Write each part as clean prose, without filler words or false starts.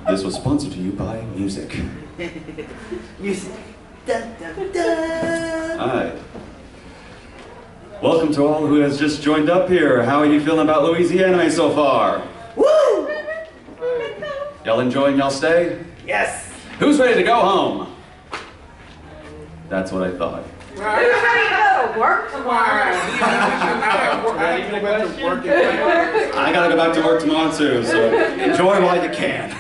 This was sponsored to you by music. Music. Dun, dun, dun. Alright. Welcome to all who has just joined up here. How are you feeling about LouisiANIME so far? Woo! Y'all enjoying y'all stay? Yes. Who's ready to go home? That's what I thought. Who's ready to go to work tomorrow? I gotta go back to work tomorrow too, so enjoy while you can.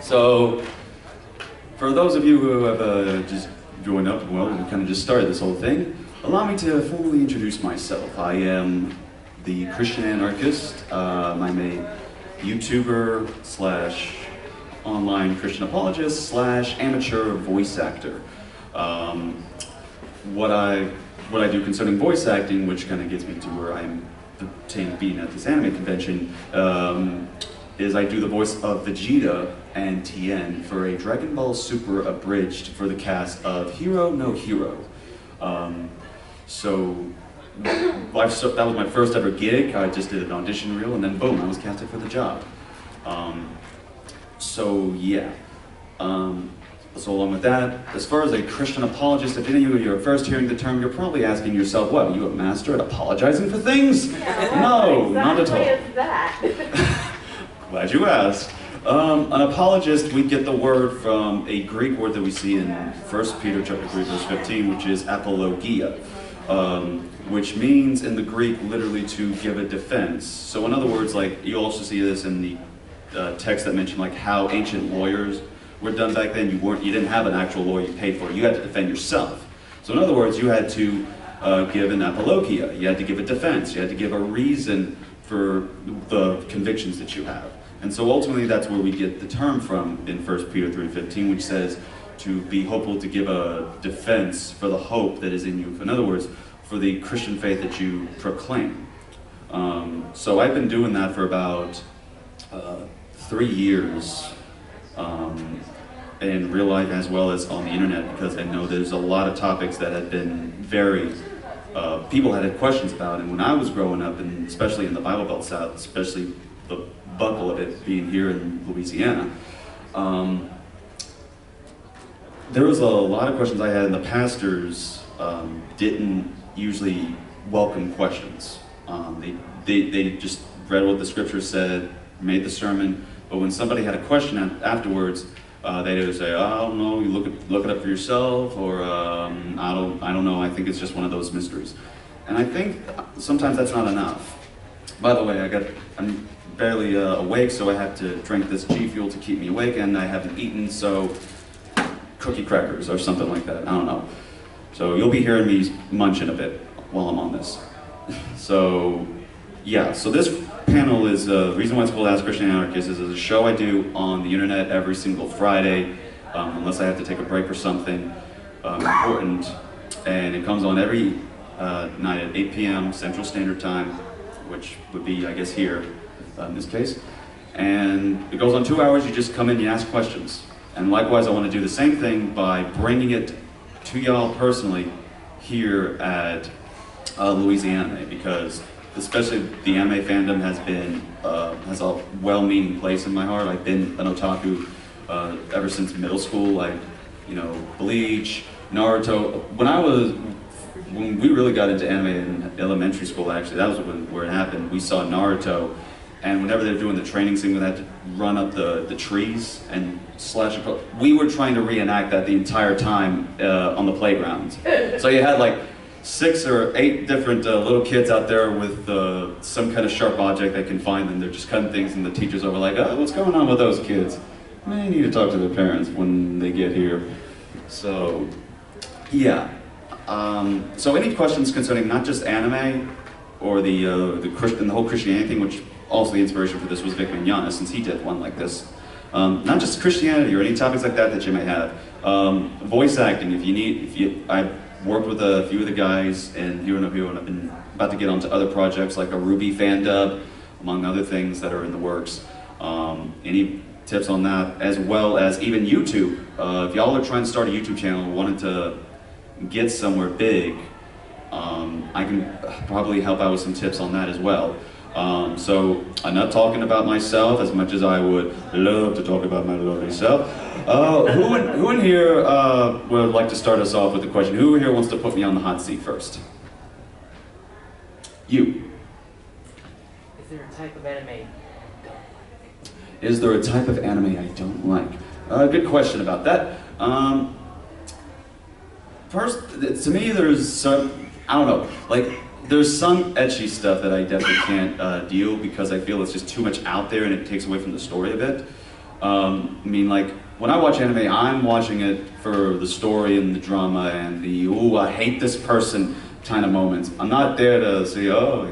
So, for those of you who have just joined up, well, we kind of just started this whole thing, allow me to formally introduce myself. I am the Christian Anarchist. I'm a YouTuber slash online Christian apologist slash amateur voice actor. What I do concerning voice acting, which kind of gets me to where I'm being at this anime convention, is I do the voice of Vegeta and Tien for a Dragon Ball Super abridged for the cast of Hero no Hero. So that was my first ever gig. I just did an audition reel and then boom, I was casted for the job. So yeah. So along with that, as far as a Christian apologist, if any of you are first hearing the term, you're probably asking yourself, what, are you a master at apologizing for things? No, not at all. Is that? Glad you asked. An apologist, we get the word from a Greek word that we see in 1 Peter chapter 3, verse 15, which is apologia, which means in the Greek literally to give a defense. So in other words, like you also see this in the text that mentioned like how ancient lawyers were done back then. You didn't have an actual lawyer you paid for. You had to defend yourself. So in other words, you had to give an apologia. You had to give a defense. You had to give a reason for the convictions that you have. And so ultimately that's where we get the term from in 1 Peter 3:15, which says to be hopeful, to give a defense for the hope that is in you. In other words, for the Christian faith that you proclaim. So I've been doing that for about 3 years. In real life as well as on the internet, because I know there's a lot of topics that have been very, people had questions about, and when I was growing up, and especially in the Bible Belt South, especially the buckle of it being here in Louisiana, there was a lot of questions I had, and the pastors didn't usually welcome questions. They just read what the scripture said, made the sermon, but when somebody had a question afterwards, they'd either say, oh, I don't know, you look it up for yourself, or I don't know, I think it's just one of those mysteries. And I think sometimes that's not enough. By the way, I'm barely awake, so I have to drink this G Fuel to keep me awake, and I haven't eaten, so cookie crackers or something like that, I don't know. So you'll be hearing me munching a bit while I'm on this. So yeah, so this panel is, the reason why it's called Ask Christian Anarchist is a show I do on the internet every single Friday, unless I have to take a break or something important, and it comes on every night at 8 p.m. Central Standard Time, which would be, I guess, here in this case, and it goes on 2 hours. You just come in, you ask questions, and likewise I want to do the same thing by bringing it to y'all personally here at LouisiANIME, because especially the anime fandom has a well-meaning place in my heart. I've been an otaku ever since middle school. Bleach, Naruto. When we really got into anime in elementary school, actually, that was where it happened. We saw Naruto, and whenever they're doing the training scene, we had to run up the trees and slash across. We were trying to reenact that the entire time on the playground. So you had like 6 or 8 different little kids out there with some kind of sharp object they can find, and they're just cutting things, and the teachers over like, oh, what's going on with those kids? They need to talk to their parents when they get here. So, yeah. So any questions concerning not just anime or the whole Christianity thing, which also the inspiration for this was Vic Mignogna, since he did one like this. Not just Christianity or any topics like that you may have. Voice acting, I've worked with a few of the guys in Hero no Hero, and I've been about to get onto other projects like a Ruby fan dub, among other things that are in the works. Any tips on that, as well as even YouTube. If y'all are trying to start a YouTube channel and wanted to get somewhere big, I can probably help out with some tips on that as well. So I'm not talking about myself as much as I would love to talk about my lovely self. Who in here would like to start us off with the question? Who here wants to put me on the hot seat first? You. Is there a type of anime? Is there a type of anime I don't like? Good question about that. First, to me, there's some, I don't know, like, there's some ecchi stuff that I definitely can't deal because I feel it's just too much out there and it takes away from the story a bit. I mean, like, when I watch anime, I'm watching it for the story and the drama and the, ooh, I hate this person kind of moments. I'm not there to say, oh,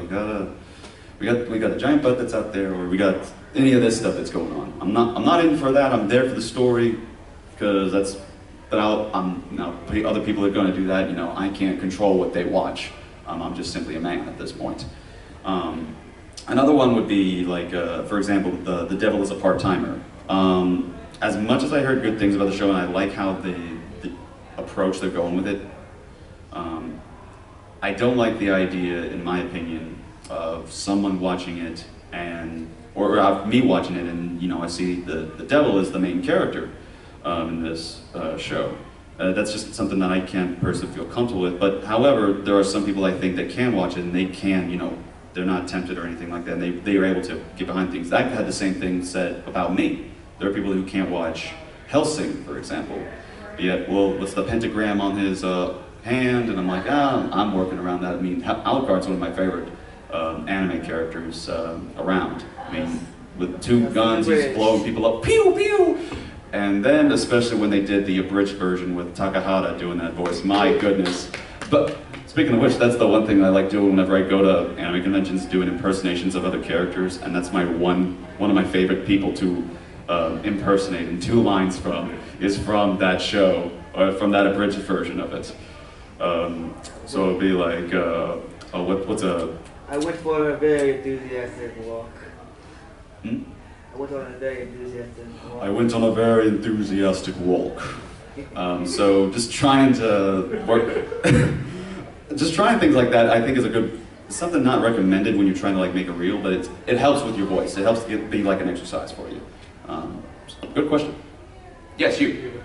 we got a giant butt that's out there, or we got any of this stuff that's going on. I'm not in for that. I'm there for the story because that's. But other people are going to do that. You know, I can't control what they watch. I'm just simply a man at this point. Another one would be like, for example, the Devil is a Part-Timer. As much as I heard good things about the show, and I like how the approach they're going with it, I don't like the idea, in my opinion, of someone watching it or me watching it, and you know, I see the devil is the main character in this show. That's just something that I can't personally feel comfortable with. But however, there are some people I think that can watch it and they can, you know, they're not tempted or anything like that. And they are able to get behind things. I've had the same thing said about me. There are people who can't watch Hellsing, for example. Yet, well, what's the pentagram on his hand? And I'm like, I'm working around that. I mean, Alucard's one of my favorite anime characters around. I mean, with two guns, he's blowing people up, pew pew. And then, especially when they did the abridged version with Takahata doing that voice, my goodness. But speaking of which, that's the one thing I like doing whenever I go to anime conventions, doing impersonations of other characters, and that's my one of my favorite people to impersonate, and 2 lines is from that show, or from that abridged version of it. So it'll be like, what's a... I went for a very enthusiastic walk. Hmm? I went on a very enthusiastic walk. I went on a very enthusiastic walk. So just trying to work, just trying things like that, I think is a good, something not recommended when you're trying to like make a reel, but it helps with your voice. It helps be like an exercise for you. Good question. Yes, you.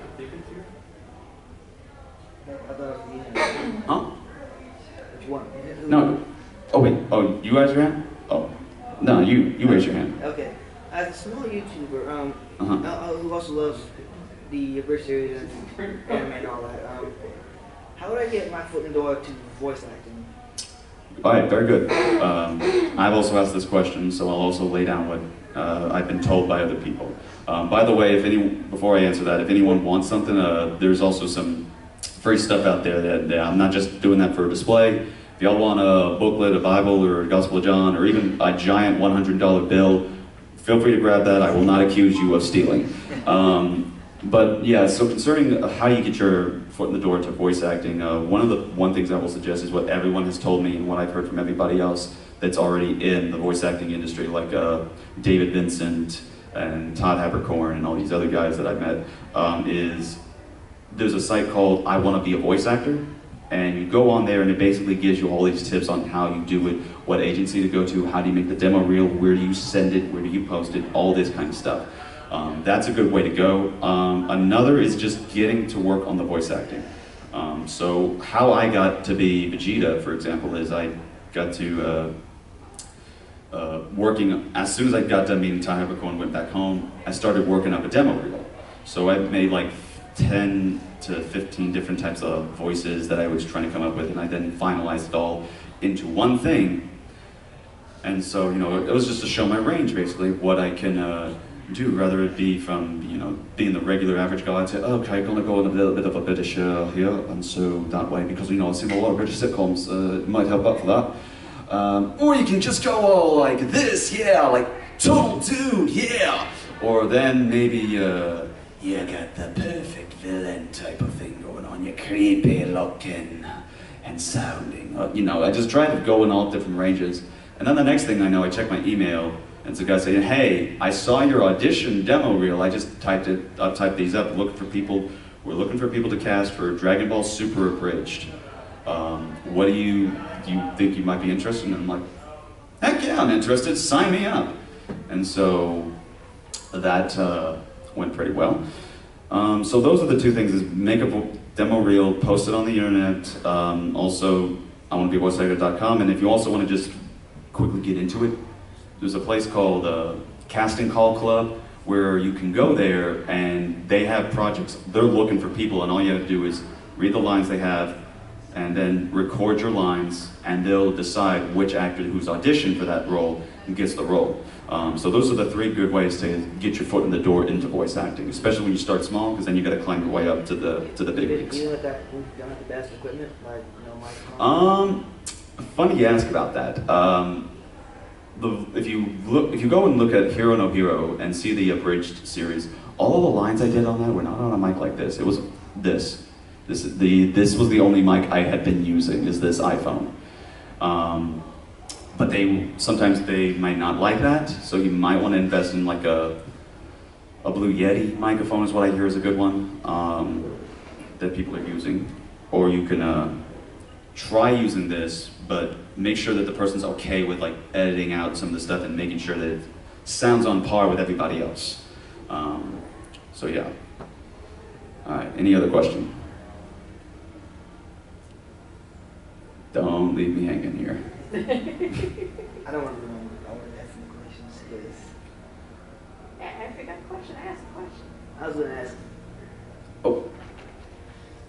Huh? Which one? No. Oh wait. Oh, you raise your hand? Oh. No, you raise your hand. Okay. As a small YouTuber, who also loves the abridged series and anime and all that, how would I get my foot in the door to voice acting? All right, very good. I've also asked this question, so I'll also lay down what I've been told by other people. By the way, before I answer that, if anyone wants something, there's also some free stuff out there that I'm not just doing that for a display. If y'all want a booklet, a Bible, or a Gospel of John, or even a giant $100 bill, feel free to grab that. I will not accuse you of stealing. But yeah, so concerning how you get your foot in the door to voice acting, one things I will suggest is what everyone has told me and what I've heard from everybody else that's already in the voice acting industry, like David Vincent and Todd Habercorn and all these other guys that I've met, is there's a site called I Want to Be a Voice Actor, and you go on there and it basically gives you all these tips on how you do it, what agency to go to, how do you make the demo reel, where do you send it, where do you post it, all this kind of stuff. That's a good way to go. Another is just getting to work on the voice acting. So how I got to be Vegeta, for example, is I got to working, as soon as I got done meeting Ty Habercorn and went back home, I started working up a demo reel. So I made like 10 to 15 different types of voices that I was trying to come up with, and I then finalized it all into one thing. And so, you know, it was just to show my range, basically, what I can do, rather it be from, you know, being the regular average guy to, okay, I'm gonna go on a little bit of a British here, and so that way, because, you know, I've seen a lot of British sitcoms, it might help out for that. Or you can just go all like this, yeah, like, total dude, yeah! Or then maybe, you got the perfect villain type of thing going on, you're creepy looking and sounding. You know, I just tried to go in all different ranges. And then the next thing I know, I check my email, and it's a guy saying, hey, I saw your audition demo reel, I just typed these up, looking for people, we're looking for people to cast for Dragon Ball Super Abridged. What do you think you might be interested in? And I'm like, heck yeah, I'm interested, sign me up. And so that went pretty well. So those are the two things, is make a demo reel, post it on the internet. Also, I want to be voiceactor.com, and if you also want to just quickly get into it, there's a place called Casting Call Club, where you can go there and they have projects. They're looking for people, and all you have to do is read the lines they have and then record your lines, and they'll decide which actor who's auditioned for that role gets the role. So those are the three good ways to get your foot in the door into voice acting, especially when you start small, because then you got to climb your way up to the big leagues. Do you don't have the best equipment, like microphone? Funny you ask about that. If you go and look at Hero No Hero and see the abridged series, all the lines I did on that were not on a mic like this. It was this. This was the only mic I had been using, is this iPhone. But sometimes they might not like that, so you might want to invest in like a Blue Yeti microphone is what I hear is a good one that people are using. Or you can try using this, but make sure that the person's okay with like editing out some of the stuff and making sure that it sounds on par with everybody else. So yeah. All right, any other question? Don't leave me hanging here. I don't want to remember all the ethnic questions, because If you got a question, ask a question. I was going to ask. Oh.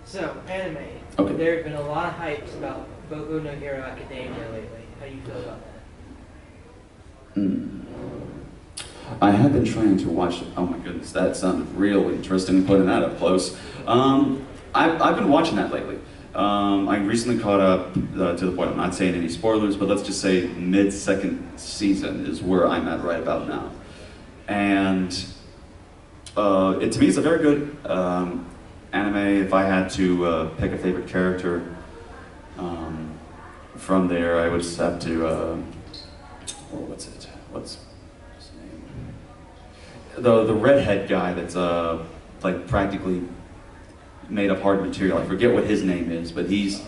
So, anime. Okay. There have been a lot of hypes about Boku no Hero Academia lately. How do you feel about that? I have been trying to watch it. Oh my goodness, that sounded real interesting, putting that up close. I've been watching that lately. I recently caught up to the point, I'm not saying any spoilers, but let's just say mid-second season is where I'm at right about now. And to me it's a very good anime. If I had to pick a favorite character from there, I would just have to, what's his name? The redhead guy that's like practically made of hard material. I forget what his name is, but he's,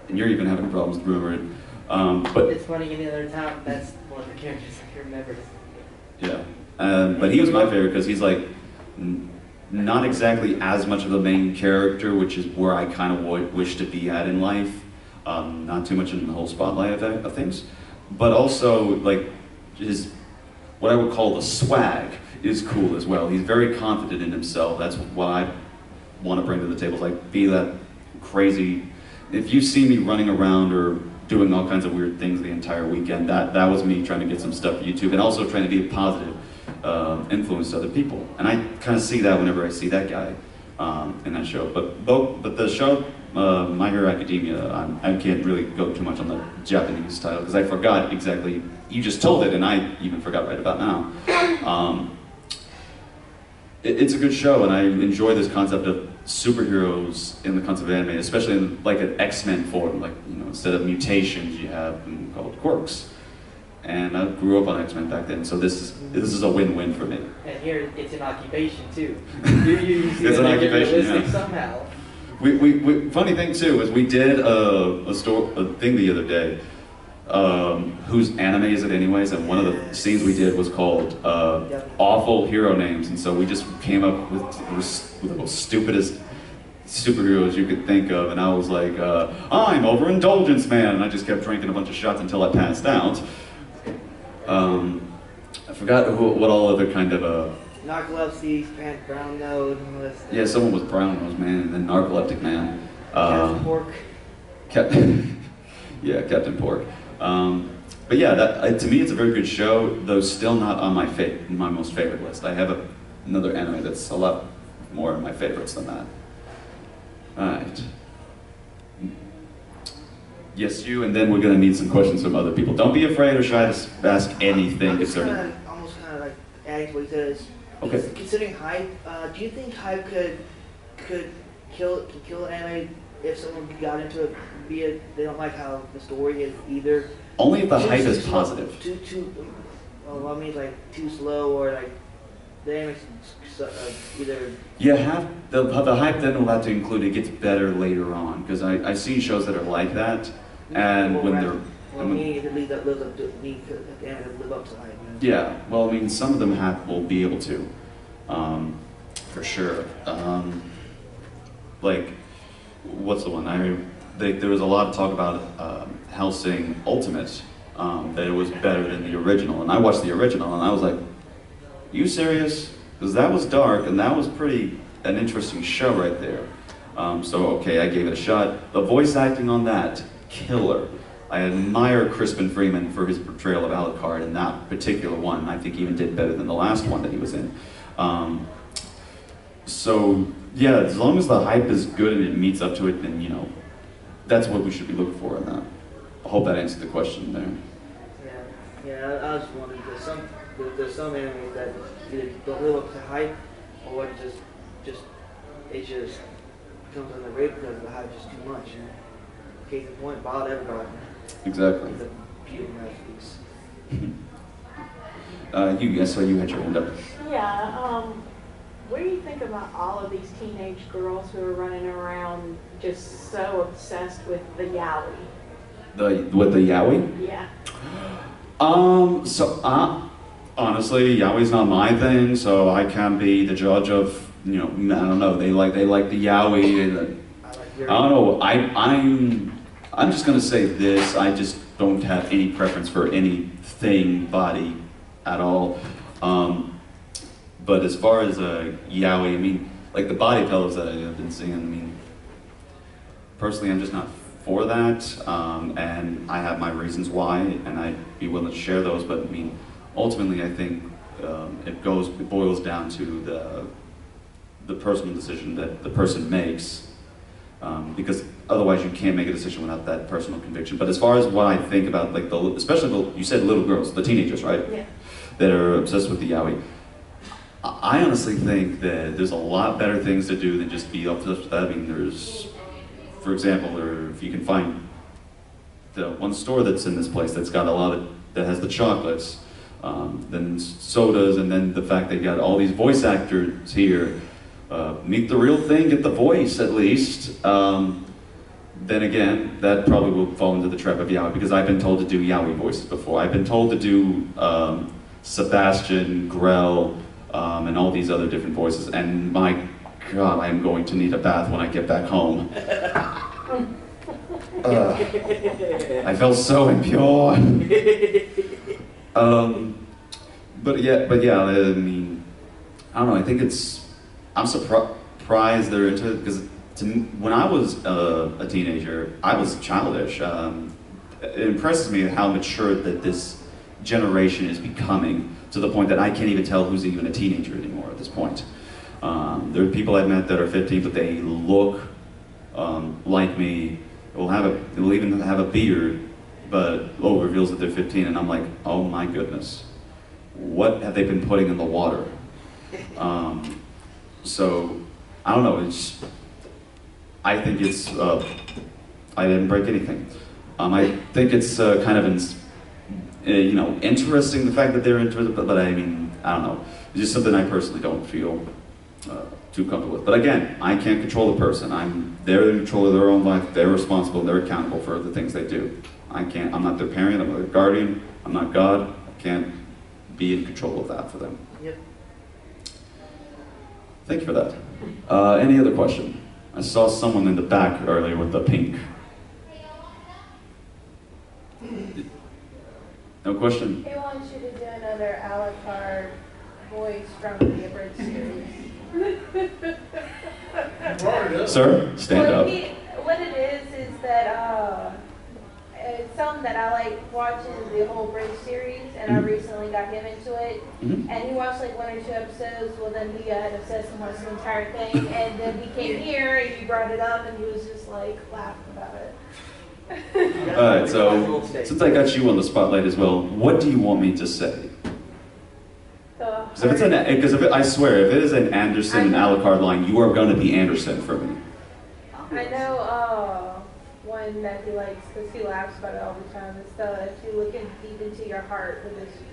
and you're even having problems remembering it. But It's funny, any other time, that's one of the characters I can remember. yeah, but he was my favorite because he's like not exactly as much of the main character, which is where I kind of wish to be at in life. Not too much in the whole spotlight of things, but also like his, what I would call the swag is cool as well. He's very confident in himself. That's what I want to bring to the table, like be that crazy. If you see me running around or doing all kinds of weird things the entire weekend, that was me trying to get some stuff for YouTube, and also trying to be a positive influence to other people. And I kind of see that whenever I see that guy in that show. But the show, My Hero Academia, I can't really go too much on the Japanese title because I forgot exactly. You just told it, and I even forgot right about now. It's a good show, and I enjoy this concept of superheroes in the concept of anime, especially in like an X-Men form. Like, you know, instead of mutations, you have them called quirks. And I grew up on X-Men back then, so this is a win-win for me. And here, it's an occupation too. You see It's an occupation, yeah. Somehow. We funny thing too is we did a thing the other day. Whose anime is it anyways? And one of the scenes we did was called Awful Hero Names, and so we just came up with the most stupidest superheroes you could think of, and I was like, I'm Overindulgence Man, and I just kept drinking a bunch of shots until I passed out. I forgot what all other kind of Narcolepsy, Brown Nose, and all this stuff. yeah, someone was Brown Nose Man, and then Narcoleptic Man. Captain Pork. Yeah, Captain Pork. But yeah, to me it's a very good show, though still not on my most favorite list. I have another anime that's a lot more of my favorites than that. Alright. Yes, you, and then we're going to need some questions from other people. Don't be afraid or shy to ask anything concerning. Almost kind of like adding to what he says. Okay. Considering hype, do you think hype could kill anime if someone got into it? Be it they don't like how the story is either. Only if the hype is positive. Well, I mean like too slow or like the anime either. You have the hype then will have to include it gets better later on, because I've seen shows that are like that, and when they're Well, meaning it lives up to me, at the end it live up to hype. Yeah, well, I mean, some of them will be able to, for sure. Like, what's the one? There was a lot of talk about Hellsing Ultimate, that it was better than the original, and I watched the original, and I was like, you serious? Because that was dark, and that was an interesting show right there. So, okay, I gave it a shot. The voice acting on that, killer. I admire Crispin Freeman for his portrayal of Alucard in that particular one. I think he even did better than the last one that he was in. So, yeah, as long as the hype is good and it meets up to it, then, you know, that's what we should be looking for in that. I hope that answered the question there. Yeah, I was just wondering, there's some animes that either don't live up to hype, or it just becomes underrated because the hype is just too much, you know? Case in point, Wild Evergarden. Exactly. It's a beautiful masterpiece. I saw you had your hand up. Yeah, what do you think about all of these teenage girls who are running around just so obsessed with the yaoi? With the yaoi? Yeah. Honestly, yaoi's not my thing, so I can't be the judge of, you know, I don't know, they like the yaoi. I don't know, I'm just gonna say this, I just don't have any preference for anything body at all. But as far as yaoi, I mean, like the body pillows that I've been seeing, I mean, personally I'm just not for that, and I have my reasons why, and I'd be willing to share those, but I mean, ultimately I think it boils down to the personal decision that the person makes, because otherwise you can't make a decision without that personal conviction. But as far as what I think about, like, especially you said little girls, the teenagers, right? Yeah. That are obsessed with the yaoi. I honestly think that there's a lot better things to do than just be obsessed with that. I mean, there's, for example, or if you can find the one store that's in this place that's got that has the chocolates, then sodas, and then the fact they got all these voice actors here. Meet the real thing, get the voice at least. Then again, that probably will fall into the trap of yaoi, because I've been told to do yaoi voices before. I've been told to do Sebastian, Grell, and all these other different voices, and my God, I'm going to need a bath when I get back home. I felt so impure. But yeah, I mean, I don't know, I think I'm surprised they're into it, because when I was a teenager, I was childish. It impresses me how mature that this generation is becoming, to the point that I can't even tell who's even a teenager anymore at this point. There are people I've met that are 15, but they look like me. They'll even have a beard, but it reveals that they're 15, and I'm like, oh my goodness, what have they been putting in the water? So I don't know. I think it's. I didn't break anything. I think it's kind of interesting, the fact that they're into it, but I mean, I don't know. It's just something I personally don't feel too comfortable with. But again, I can't control the person. They're in control of their own life. They're responsible. They're accountable for the things they do. I'm not their parent. I'm not their guardian. I'm not God. I can't be in control of that for them. Yep. Thank you for that. Any other question? I saw someone in the back earlier with the pink. No question? He wants you to do another Alucard voice from the abridged series. Sir, stand up. What it is that it's something that I like watching the whole Bridge series, and I recently got him into it. And he watched like 1 or 2 episodes. Well, then he got obsessed and watched the entire thing, and then he came here and he brought it up, and he was just like laughing about it. Alright, so since I got you on the spotlight as well, what do you want me to say? Because I swear, if it is an Anderson and Alucard line, you are going to be Anderson for me. I know one that he likes, because he laughs about it all the time. It's if you look deep into your heart,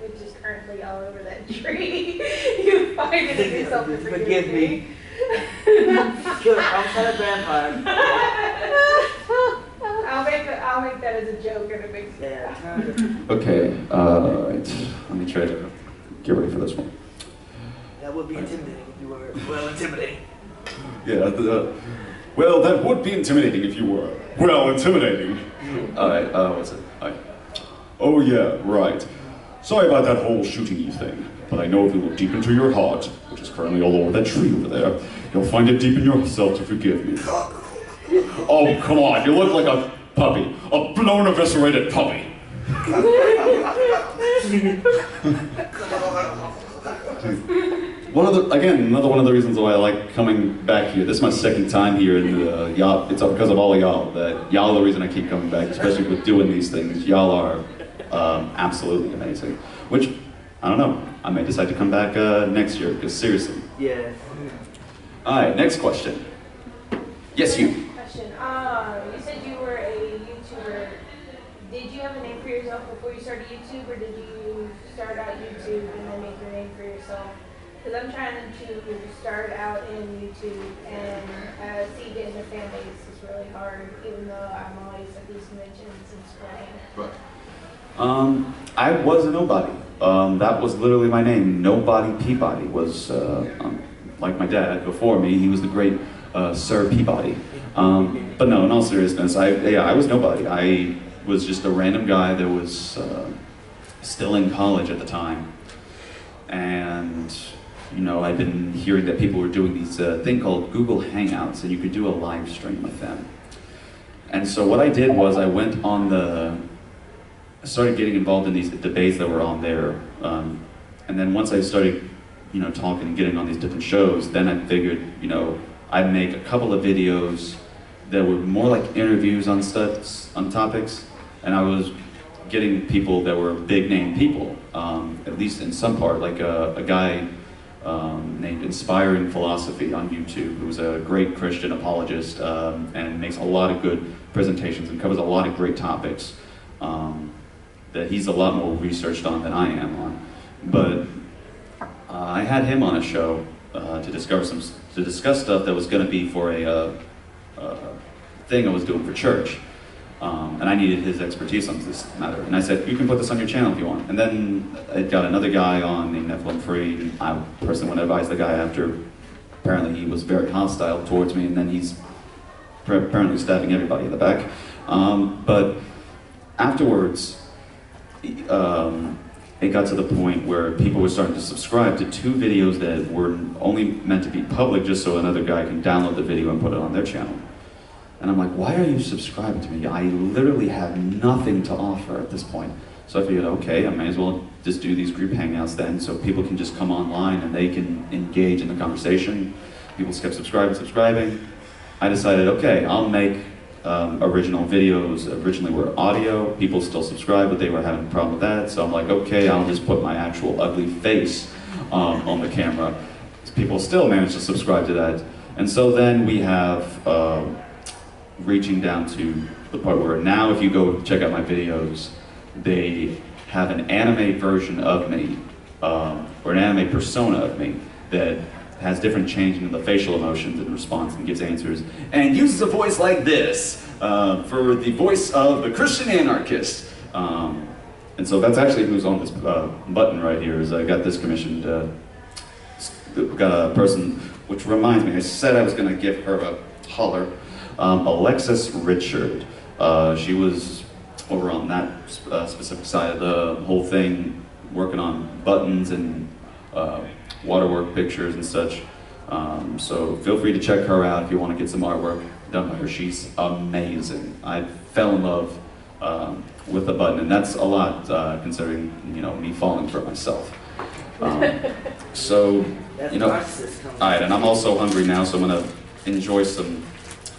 which is currently all over that tree, you find it in yourself to forgive me. Killer, outside of vampire. I'll I'll make that as a joke and it makes me laugh. Okay, right. Let me try to get ready for this one. That would be intimidating if you were, well, intimidating. Yeah, well, that would be intimidating if you were. Well, intimidating. Alright, what's it? Oh yeah, right. Sorry about that whole shooting you thing, but I know if you look deep into your heart, which is currently all over that tree over there, you'll find it deep in yourself to forgive me. Oh, come on, you look like a puppy. A blown, eviscerated puppy. Another one of the reasons why I like coming back here. This is my second time here, and y'all, it's because of all of y'all. That y'all are the reason I keep coming back, especially with doing these things. Y'all are absolutely amazing. Which, I don't know, I may decide to come back next year, because seriously. Yeah. Alright, next question. Yes, you. Question. You said you were a YouTuber. Did you have a name for yourself before you started YouTube, or did you start out YouTube and then make your name for yourself? Because I'm trying to start out in YouTube, and see getting the fan base is really hard, even though I'm always at these conventions and spreading. Right. I was a nobody. That was literally my name. Nobody Peabody was, like my dad before me, he was the great Sir Peabody. But no, in all seriousness, I was nobody. I was just a random guy that was still in college at the time. And, you know, I'd been hearing that people were doing these thing called Google Hangouts, and you could do a live stream with them. And so what I did was I went on I started getting involved in these debates that were on there. And then once I started, you know, talking and getting on these different shows, then I figured, you know, I'd make a couple of videos that were more like interviews on topics, and I was getting people that were big name people, at least in some part, like a guy named Inspiring Philosophy on YouTube, who's a great Christian apologist and makes a lot of good presentations and covers a lot of great topics that he's a lot more researched on than I am on. But I had him on a show to discuss stuff that was going to be for a thing I was doing for church. And I needed his expertise on this matter. And I said, you can put this on your channel if you want. And then it got another guy on named Nephilim Free. I personally want to advise the guy after apparently he was very hostile towards me, and then he's apparently stabbing everybody in the back. But afterwards, it got to the point where people were starting to subscribe to 2 videos that were only meant to be public just so another guy can download the video and put it on their channel. And I'm like, why are you subscribing to me? I literally have nothing to offer at this point. So I figured, okay, I may as well just do these group hangouts then, so people can just come online and they can engage in the conversation. People kept subscribing. I decided, okay, I'll make original videos. Originally were audio. People still subscribe, but they were having a problem with that. So I'm like, okay, I'll just put my actual ugly face on the camera. People still manage to subscribe to that. And so then we have reaching down to the part where now if you go check out my videos, they have an anime version of me, or an anime persona of me that has different changing in the facial emotions in response and gives answers, and uses a voice like this for the voice of the Christian Anarchist. And so that's actually who's on this button right here. Is I got this commissioned, got a person, which reminds me, I said I was going to give her a holler. Alexis Richard. She was over on that specific side of the whole thing, working on buttons and waterwork pictures and such. So feel free to check her out if you want to get some artwork done by her. She's amazing. I fell in love with the button, and that's a lot considering, you know, me falling for it myself. So, you know, alright, and I'm also hungry now, so I'm gonna enjoy some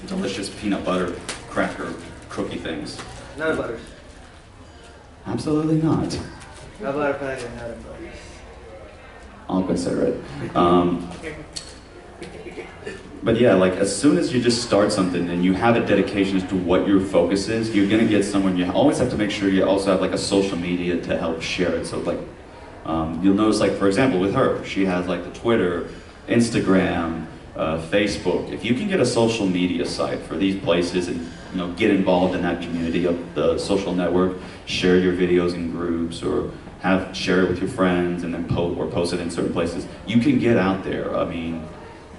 delicious peanut butter cracker cookie things. Nut butters. Absolutely not. Nut butter packet, nut butters. I'll consider it. But yeah, like as soon as you just start something and you have a dedication as to what your focus is, you're gonna get someone. You always have to make sure you also have like a social media to help share it. So like, you'll notice, like for example, with her, she has like the Twitter, Instagram, Facebook. If you can get a social media site for these places and get involved in that community of the social network, share your videos in groups, or share it with your friends, and then post it in certain places. You can get out there. I mean,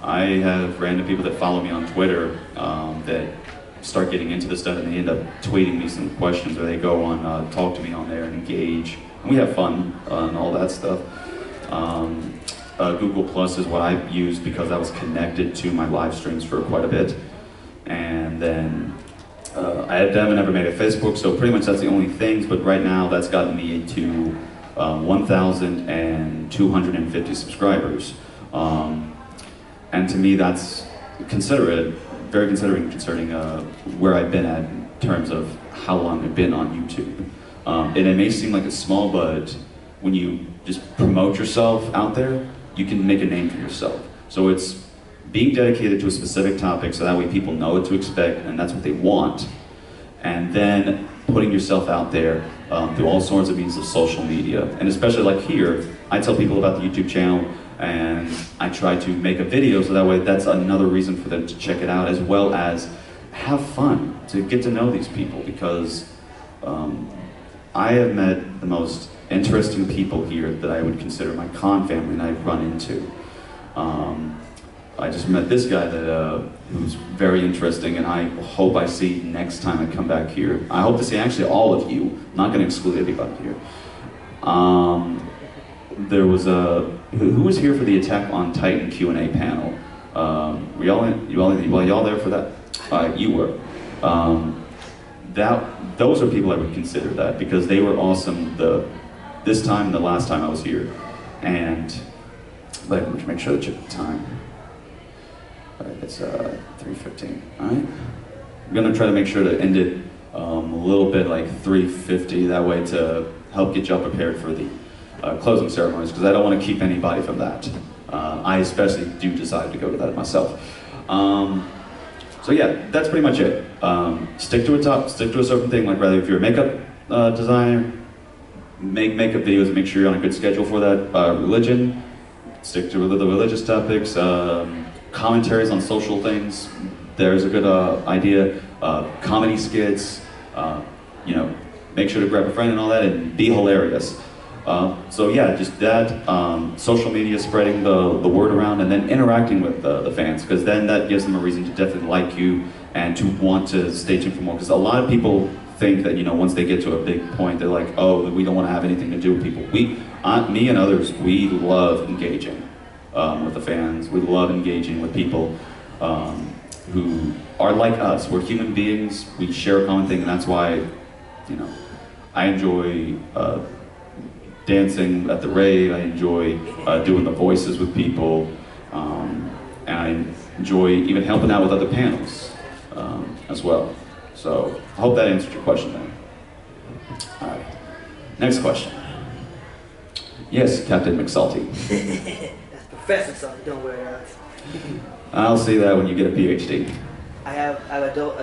I have random people that follow me on Twitter that start getting into this stuff, and they end up tweeting me some questions, or they go on, talk to me on there and engage. And we have fun and all that stuff. Google Plus is what I used because I was connected to my live streams for quite a bit. And then I haven't ever made a Facebook, so pretty much that's the only things, but right now that's gotten me to 1,250 subscribers. And to me that's very concerning where I've been at in terms of how long I've been on YouTube. And it may seem like it's small, but when you just promote yourself out there, you can make a name for yourself. So it's being dedicated to a specific topic so that way people know what to expect and that's what they want. And then putting yourself out there through all sorts of means of social media. And especially like here, I tell people about the YouTube channel and I try to make a video so that way that's another reason for them to check it out, as well as have fun, to get to know these people, because I have met the most interesting people here that I would consider my con family and I've run into. I just met this guy who's very interesting, and I hope I see next time I come back here. I hope to see actually all of you. I'm not going to exclude anybody here. There was who was here for the Attack on Titan Q&A panel? Were y'all there for that? You were. Those are people I would consider that, because they were awesome this time and the last time I was here. And let me make sure to check the time. All right, it's 3:15. All right, I'm gonna try to make sure to end it a little bit like 3:50. That way to help get y'all prepared for the closing ceremonies, because I don't want to keep anybody from that. I especially do decide to go to that myself. So yeah, that's pretty much it. Stick to a certain thing. Like, rather if you're a makeup designer, make makeup videos and make sure you're on a good schedule for that. Religion, stick to the religious topics. Commentaries on social things, there's a good idea. Comedy skits, make sure to grab a friend and all that, and be hilarious. So yeah, just that, social media, spreading the word around, and then interacting with the fans, because then that gives them a reason to definitely like you and to want to stay tuned for more. Because a lot of people think that, once they get to a big point, they're like, oh, we don't want to have anything to do with people. Me and others, we love engaging with the fans. We love engaging with people who are like us. We're human beings. We share a common thing, and that's why, I enjoy dancing at the rave. I enjoy doing the voices with people, and I enjoy even helping out with other panels as well. So I hope that answered your question then. All right, next question. Yes, Captain McSalty. That's Professor Salty, don't worry about it. I'll see that when you get a PhD. I have a double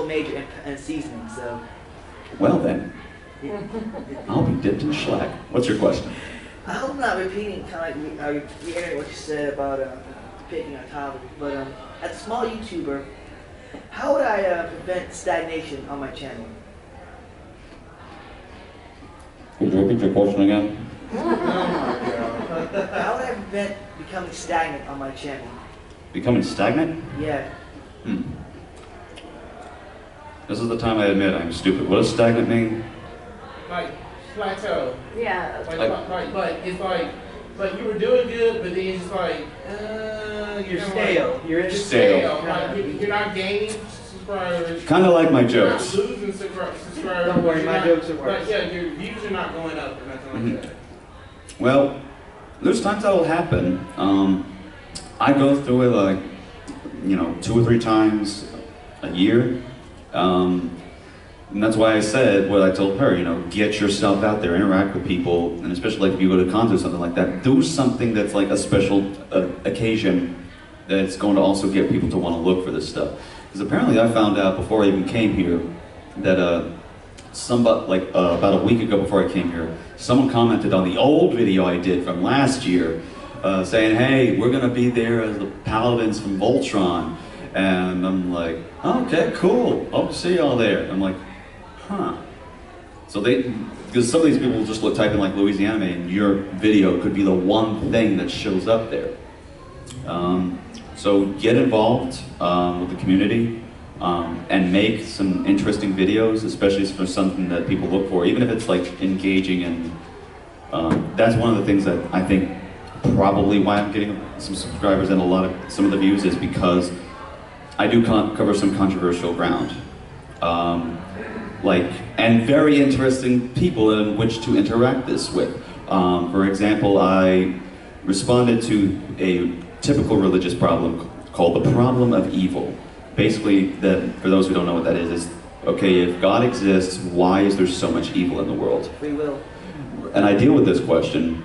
major in seasoning, so. Well then, I'll be dipped in shellac. What's your question? I hope I'm not repeating, kind of like reiterating what you said about picking a topic, but as a small YouTuber, how would I prevent stagnation on my channel? Could you repeat your question again? Oh my God. How would I prevent becoming stagnant on my channel? Becoming stagnant? Yeah. This is the time I admit I'm stupid. What does stagnant mean? Like plateau. Yeah. Like it's like you were doing good, but then it's just like You're stale. You're stale. Like you're not gaining subscribers. Kind of like my You're not jokes. losing subscribers. Don't worry, my jokes are worse. Like, yeah, your views are not going up or nothing like that. Well, there's times that'll happen. I go through it like, 2 or 3 times a year. And that's why I said what I told her, get yourself out there, interact with people, and especially like if you go to cons or something like that, do something that's like a special occasion that's going to also get people to want to look for this stuff. Because apparently I found out before I even came here that about a week ago before I came here, someone commented on the old video I did from last year, saying, hey, we're going to be there as the Paladins from Voltron. And I'm like, okay, cool, I'll see y'all there. I'm like, huh. So because some of these people just type in like LouisiANIME and your video could be the one thing that shows up there. So get involved with the community and make some interesting videos, especially for something that people look for, even if it's like engaging. And that's one of the things that I think probably why I'm getting some subscribers and some of the views is because I do cover some controversial ground. And very interesting people in which to interact this with. For example, I responded to a typical religious problem called the problem of evil. Basically, for those who don't know what that is okay, if God exists, why is there so much evil in the world? Free will. And I deal with this question,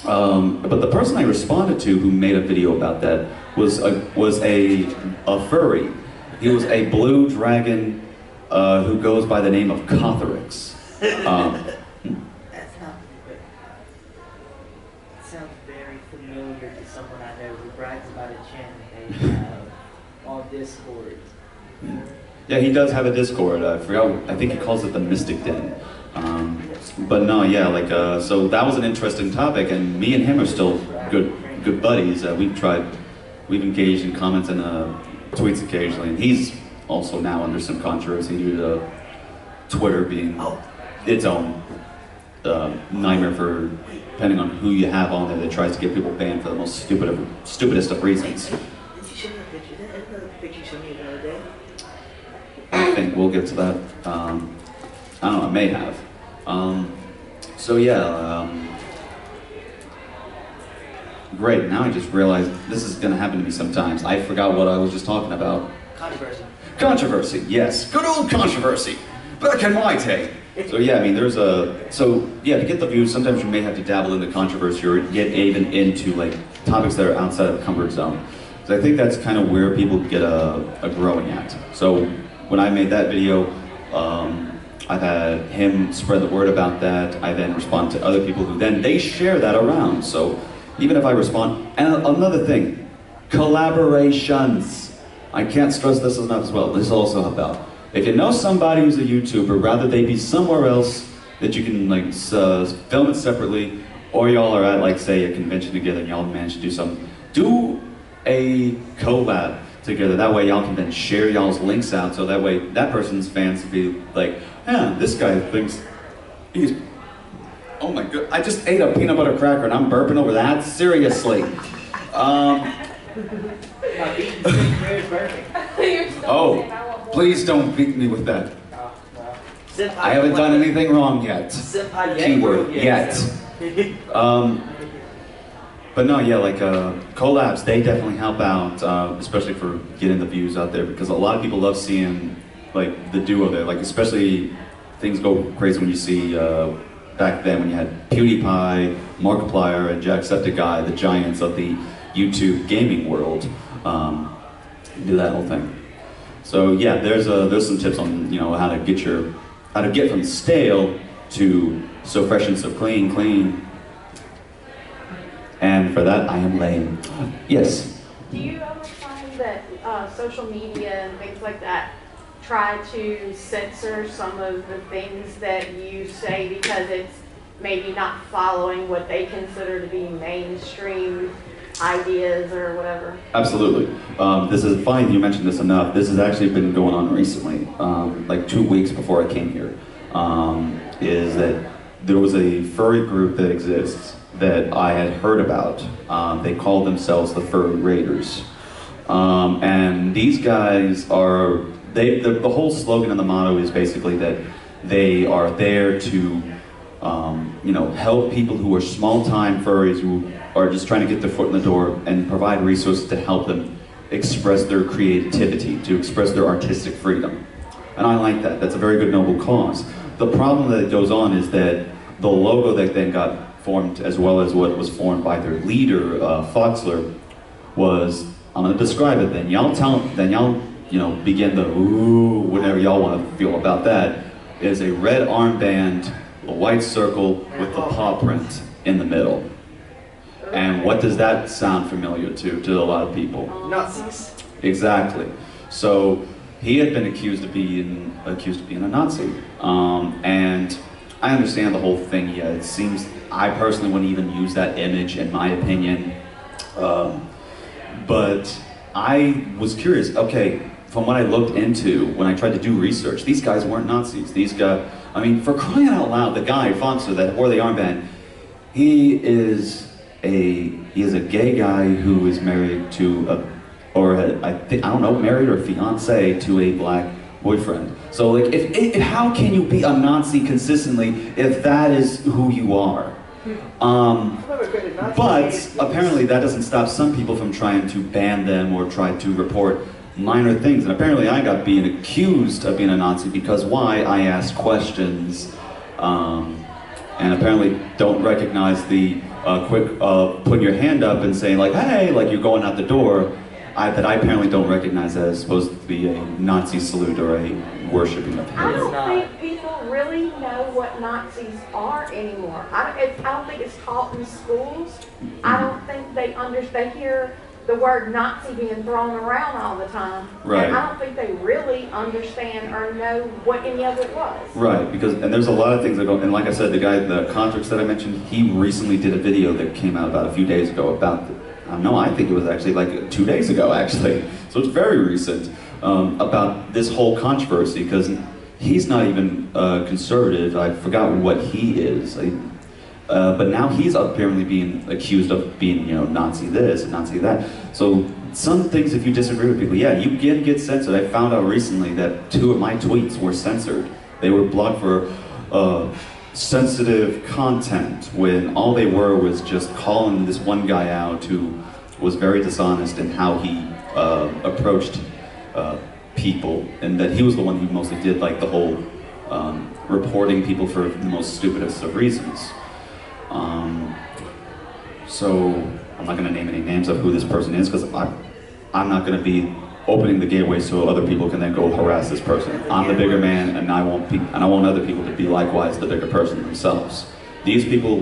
but the person I responded to who made a video about that was a furry. He was a blue dragon who goes by the name of Cothrix. That's not. It Sounds very familiar to someone I know who brags about a channel they have on Discord. Yeah, he does have a Discord. I forgot. I think he calls it the Mystic Den. But no, yeah, so that was an interesting topic, and me and him are still good buddies. We've engaged in comments and tweets occasionally, and he's also now under some controversy due to Twitter being its own nightmare for, depending on who you have on there, that tries to get people banned for the most stupidest of reasons. Did you show me that picture? Isn't that the picture you showed me the other day? I think we'll get to that. I don't know, I may have. So yeah, great, now I just realized this is gonna happen to me sometimes. I forgot what I was just talking about. Controversy. Controversy, yes. Good old controversy. Back in my day. So yeah, I mean, to get the views, sometimes you may have to dabble into controversy or get even into topics that are outside of the comfort zone. So I think that's kind of where people get a growing at. So when I made that video, I've had him spread the word about that. I then respond to other people who then they share that around. So even if I respond, and another thing, collaborations. I can't stress this enough as well. This is also about, if you know somebody who's a YouTuber, rather they be somewhere else that you can film it separately, or y'all are at say a convention together and y'all manage to do something, do a collab together. That way y'all can then share y'all's links out, so that way that person's fans will be like, yeah, this guy thinks he's, oh my god, I just ate a peanut butter cracker and I'm burping over that? Seriously. Oh, please don't beat me with that. I haven't done anything wrong yet. Keyword, yet. But no, yeah, collabs, they definitely help out, especially for getting the views out there, because a lot of people love seeing the duo there, especially things go crazy when you see back then when you had PewDiePie, Markiplier, and Jacksepticeye, the giants of the YouTube gaming world, do that whole thing. So yeah, there's some tips on how to get from stale to so fresh and so clean. And for that, I am lame. Yes. Do you ever find that social media and things like that try to censor some of the things that you say because it's maybe not following what they consider to be mainstream ideas or whatever? Absolutely. This is funny you mentioned this enough. This has actually been going on recently, 2 weeks before I came here, is that there was a furry group that exists that I had heard about. They called themselves the Furry Raiders. And these guys are, the whole slogan and the motto is basically that they are there to help people who are small-time furries who are just trying to get their foot in the door and provide resources to help them express their creativity, to express their artistic freedom. And I like that. That's a very good, noble cause. The problem that goes on is that the logo that then got formed, as well as what was formed by their leader, Foxler, was, I'm going to describe it then. Y'all begin the ooh, whatever y'all want to feel about that, is a red armband, a white circle with the paw print in the middle. And what does that sound familiar to a lot of people? Nazis. Exactly. So he had been accused of being a Nazi, and I understand the whole thing. Yeah, it seems I personally wouldn't even use that image in my opinion, but I was curious. Okay, from what I looked into when I tried to do research, these guys weren't Nazis. These guys, I mean, for crying out loud, the guy Fonso that wore the armband, he is a gay guy who is married to I don't know, married or fiance to a black boyfriend. So like, how can you be a Nazi consistently if that is who you are? But apparently that doesn't stop some people from trying to ban them or try to report minor things. And apparently I got being accused of being a Nazi because why? I asked questions, and apparently don't recognize the quick putting your hand up and saying like, hey, like you're going out the door. That I apparently don't recognize that as supposed to be a Nazi salute or a worshiping of I Hitler. don't think people really know what Nazis are anymore. I don't think it's taught in schools. I don't think they hear the word Nazi being thrown around all the time. Right. And I don't think they really understand or know what any of it was. Right, and there's a lot of things that go, and like I said, the Contrix that I mentioned, he recently did a video that came out about a few days ago about no, I think it was actually like 2 days ago, actually. So it's very recent, about this whole controversy, because he's not even conservative. I forgot what he is. But now he's apparently being accused of being, Nazi this and Nazi that. So some things, if you disagree with people, yeah, you can get censored. I found out recently that 2 of my tweets were censored. They were blocked for sensitive content when all they were was just calling this one guy out who was very dishonest in how he approached people, and that he was the one who mostly did like the whole reporting people for the most stupidest of reasons. So I'm not going to name any names of who this person is because I'm not going to be opening the gateway so other people can then go harass this person. I'm the bigger man, and I want other people to be likewise the bigger person themselves. These people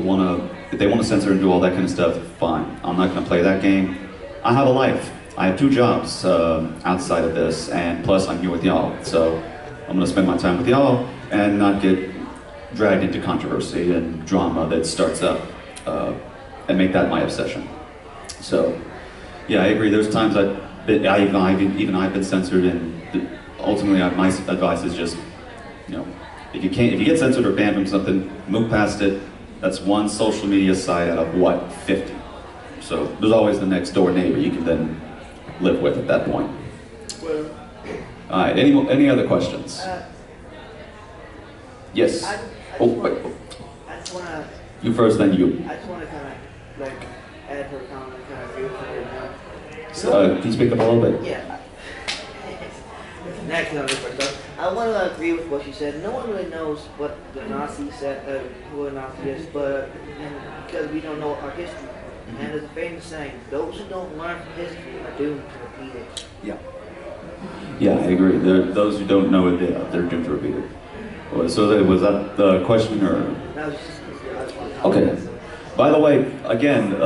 if they want to censor and do all that kind of stuff, fine. I'm not going to play that game. I have a life. I have 2 jobs outside of this, and plus I'm here with y'all. So I'm going to spend my time with y'all and not get dragged into controversy and drama that starts up and make that my obsession. So yeah, I agree. There's times even I've been censored, and ultimately my advice is just, if you get censored or banned from something, move past it. That's one social media site out of what, 50. So there's always the next door neighbor you can then live with at that point. Well, all right, any other questions? Yes. Wait. I just want to. You first, then you. I just want to kind of like add her comment, kind of agree with her. So, can you speak up a little bit? Yeah. Next on this I want to agree with what she said. No one really knows what the Nazi said, who a Nazi is, but because we don't know our history. And there's a famous saying: "Those who don't learn from history are doomed to repeat it." Yeah. Yeah, I agree. Those who don't know it, they're doomed to repeat it. So was that the question, or? That was just, Okay. By the way, again,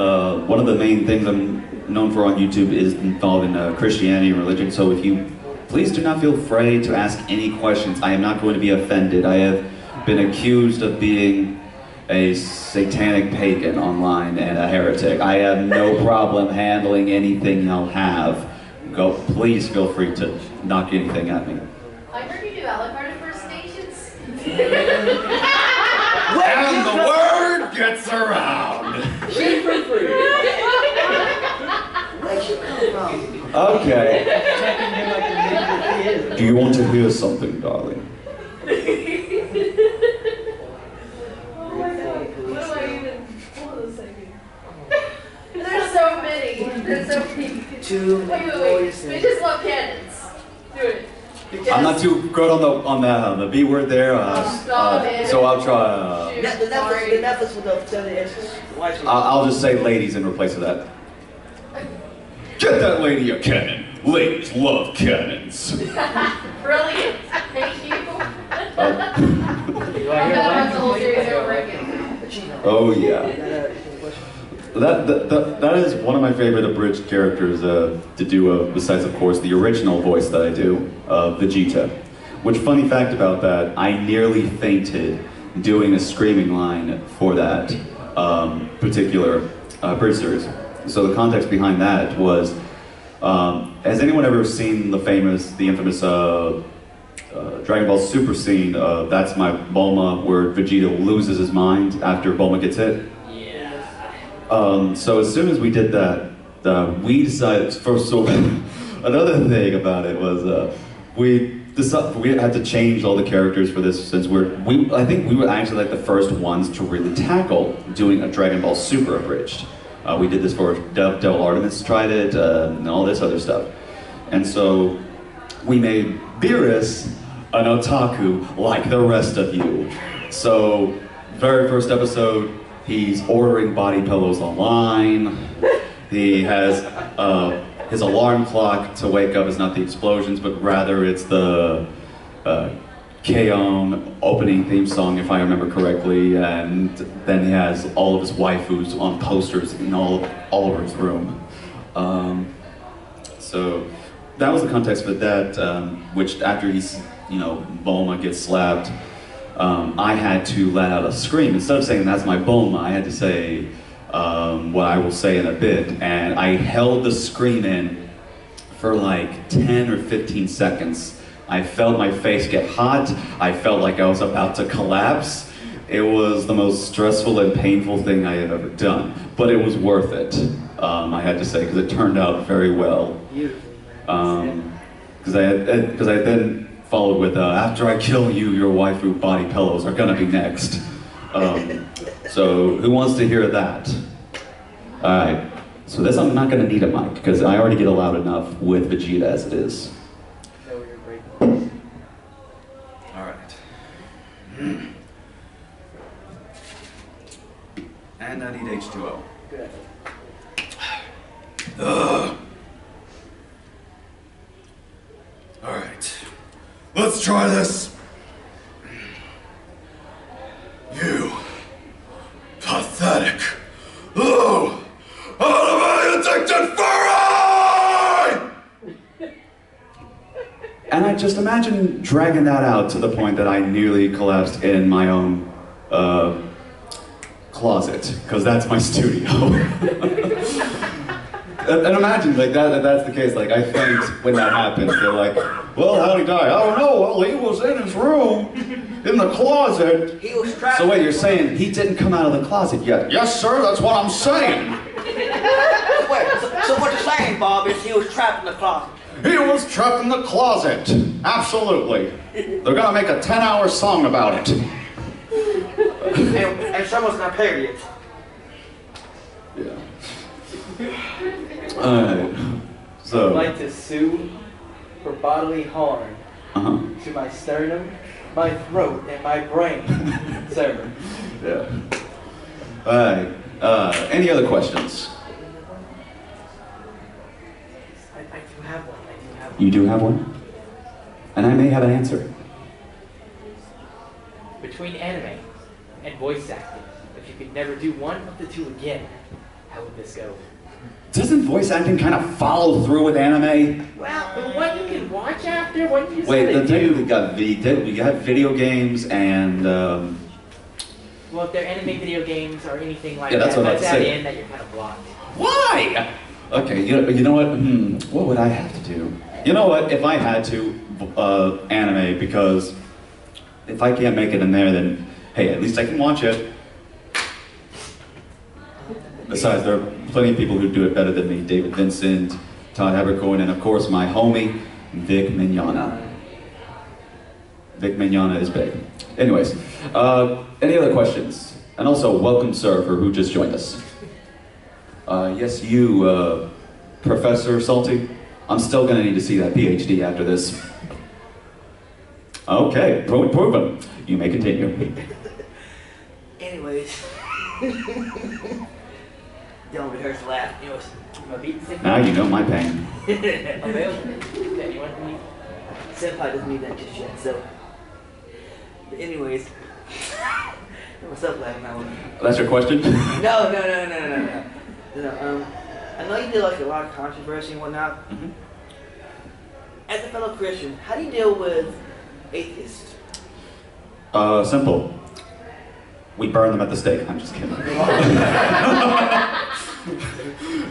one of the main things I'm known for on YouTube is involved in Christianity and religion. So if you please do not feel afraid to ask any questions. I am not going to be offended. I have been accused of being a satanic pagan online and a heretic. I have no problem handling anything y'all have. Please feel free to knock anything at me. I heard you develop impersonations. And the word gets around. she's free. Where'd she come from? Okay. Do you want to hear something, darling? Oh my god, what do I even, hold on a second. There's so many, Too Wait, many we voices. just love cannons. Do it. I'm not too good on the B word there, so I'll try. Shoot, The sorry. Netflix with the I'll just say ladies in place of that. Get that lady a cannon. Ladies love cannons. Brilliant. Thank you. Do I I'm hear gonna watch one? the whole series over again. Oh yeah. That is one of my favorite abridged characters to do, besides, of course, the original voice that I do, Vegeta. Which, funny fact about that, I nearly fainted doing a screaming line for that particular bridge series. So the context behind that was, has anyone ever seen the infamous Dragon Ball Super scene, That's My Bulma, where Vegeta loses his mind after Bulma gets hit? So as soon as we did that, we decided, another thing about it was we had to change all the characters for this, since I think we were actually like the first ones to really tackle doing a Dragon Ball Super abridged. We did this for Devil Artemis tried it, and all this other stuff. And so we made Beerus an otaku like the rest of you. So, very first episode, he's ordering body pillows online. He has his alarm clock to wake up is not the explosions, but rather it's the K-On! Opening theme song, if I remember correctly. And then he has all of his waifus on posters in all over his room. So that was the context for that, which after Bulma gets slapped, I had to let out a scream. Instead of saying, "That's my Bulma," I had to say what I will say in a bit. And I held the scream in for like 10 or 15 seconds. I felt my face get hot. I felt like I was about to collapse. It was the most stressful and painful thing I had ever done. But it was worth it, I had to say, because it turned out very well. Because I then followed with, "After I kill you, your waifu body pillows are gonna be next." So who wants to hear that? Alright, so this I'm not gonna need a mic, because I already get loud enough with Vegeta as it is. Alright. And I need H2O. Good. Alright. Let's try this. You. Pathetic. Oh! Out of my addicted furry! And I just imagine dragging that out to the point that I nearly collapsed in my own closet, because that's my studio. And imagine, like, that's the case. Like, I think when that happens, they're like, "Well, how'd he die?" "Oh no, well, he was in his room, in the closet." He was trapped. So wait, you're saying he didn't come out of the closet yet? Yes, sir, that's what I'm saying. Wait, so what you're saying, Bob, is he was trapped in the closet? He was trapped in the closet. Absolutely. They're gonna make a 10-hour song about it. And someone's gonna parody it. Yeah. Alright. So. I'd like to sue for bodily harm to my sternum, my throat, and my brain, sir. Yeah. Alright. Any other questions? I do have one. You do have one? And I may have an answer. Between anime and voice acting, if you could never do one of the two again, how would this go? Doesn't voice acting kind of follow through with anime? Well, the one you can watch after, one you Wait, gotta do. we got video games and Well, if they're anime video games or anything like Yeah, that's that, what I was that's about to at the say. end that you're kind of blocked. why? Okay, you know what? What would I have to do? You know what? If I had to anime, because if I can't make it in there, then hey, at least I can watch it. Besides, there are plenty of people who do it better than me. David Vincent, Todd Habercorn, and of course my homie, Vic Mignogna. Vic Mignogna is big. Anyways, any other questions? And also, welcome, sir, for who just joined us. Yes, you, Professor Salty. I'm still gonna need to see that PhD after this. Okay, proven. You may continue. Anyways. Don't rehearse the laugh. Anyways. My beat sick. Now you know my pain. Available. Anyone from you? Senpai doesn't need that just yet, so. But anyways. What's up, laughing that one? That's your question? No. You know, I know you did like a lot of controversy and whatnot. Mm-hmm. As a fellow Christian, how do you deal with atheists? Simple. We burn them at the stake. I'm just kidding. I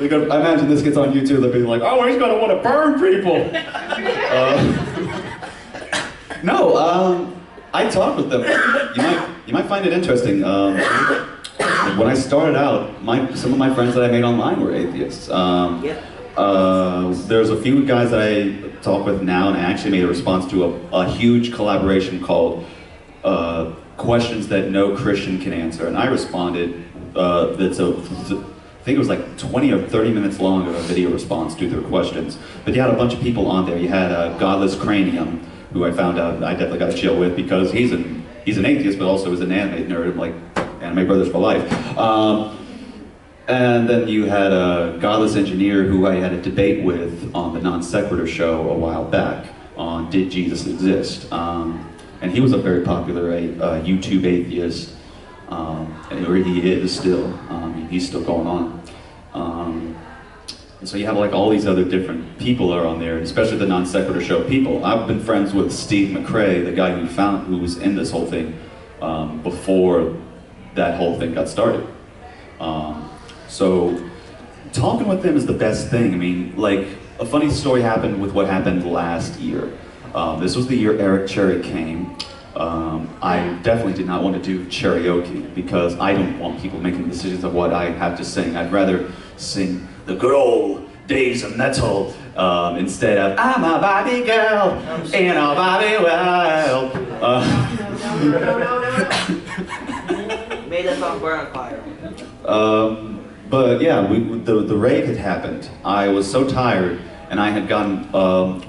imagine this gets on YouTube, they'll be like, oh, he's gonna want to burn people. No, I talk with them. You might find it interesting. When I started out, some of my friends that I made online were atheists. There's a few guys that I talk with now, and I actually made a response to a huge collaboration called Questions That No Christian Can Answer, and I responded. I think it was like 20 or 30 minutes long of a video response to their questions. But you had a bunch of people on there. You had Godless Cranium, who I found out I definitely got to chill with because he's an atheist, but also is an anime nerd. I'm like, anime brothers for life. And then you had a Godless Engineer who I had a debate with on the Non Sequitur show a while back on Did Jesus Exist? And he was a very popular YouTube atheist, or he is still. He's still going on. And so you have like all these other different people are on there, especially the Non Sequitur show people. I've been friends with Steve McRae, the guy who was in this whole thing before that whole thing got started. So talking with them is the best thing. I mean, like a funny story happened with what happened last year. This was the year Eric Cherry came. I definitely did not want to do karaoke because I don't want people making decisions of what I have to sing. I'd rather sing the good old days of metal instead of I'm a Barbie girl in a Barbie world. Made us on burn fire. But yeah, the raid had happened. I was so tired. And I had gotten,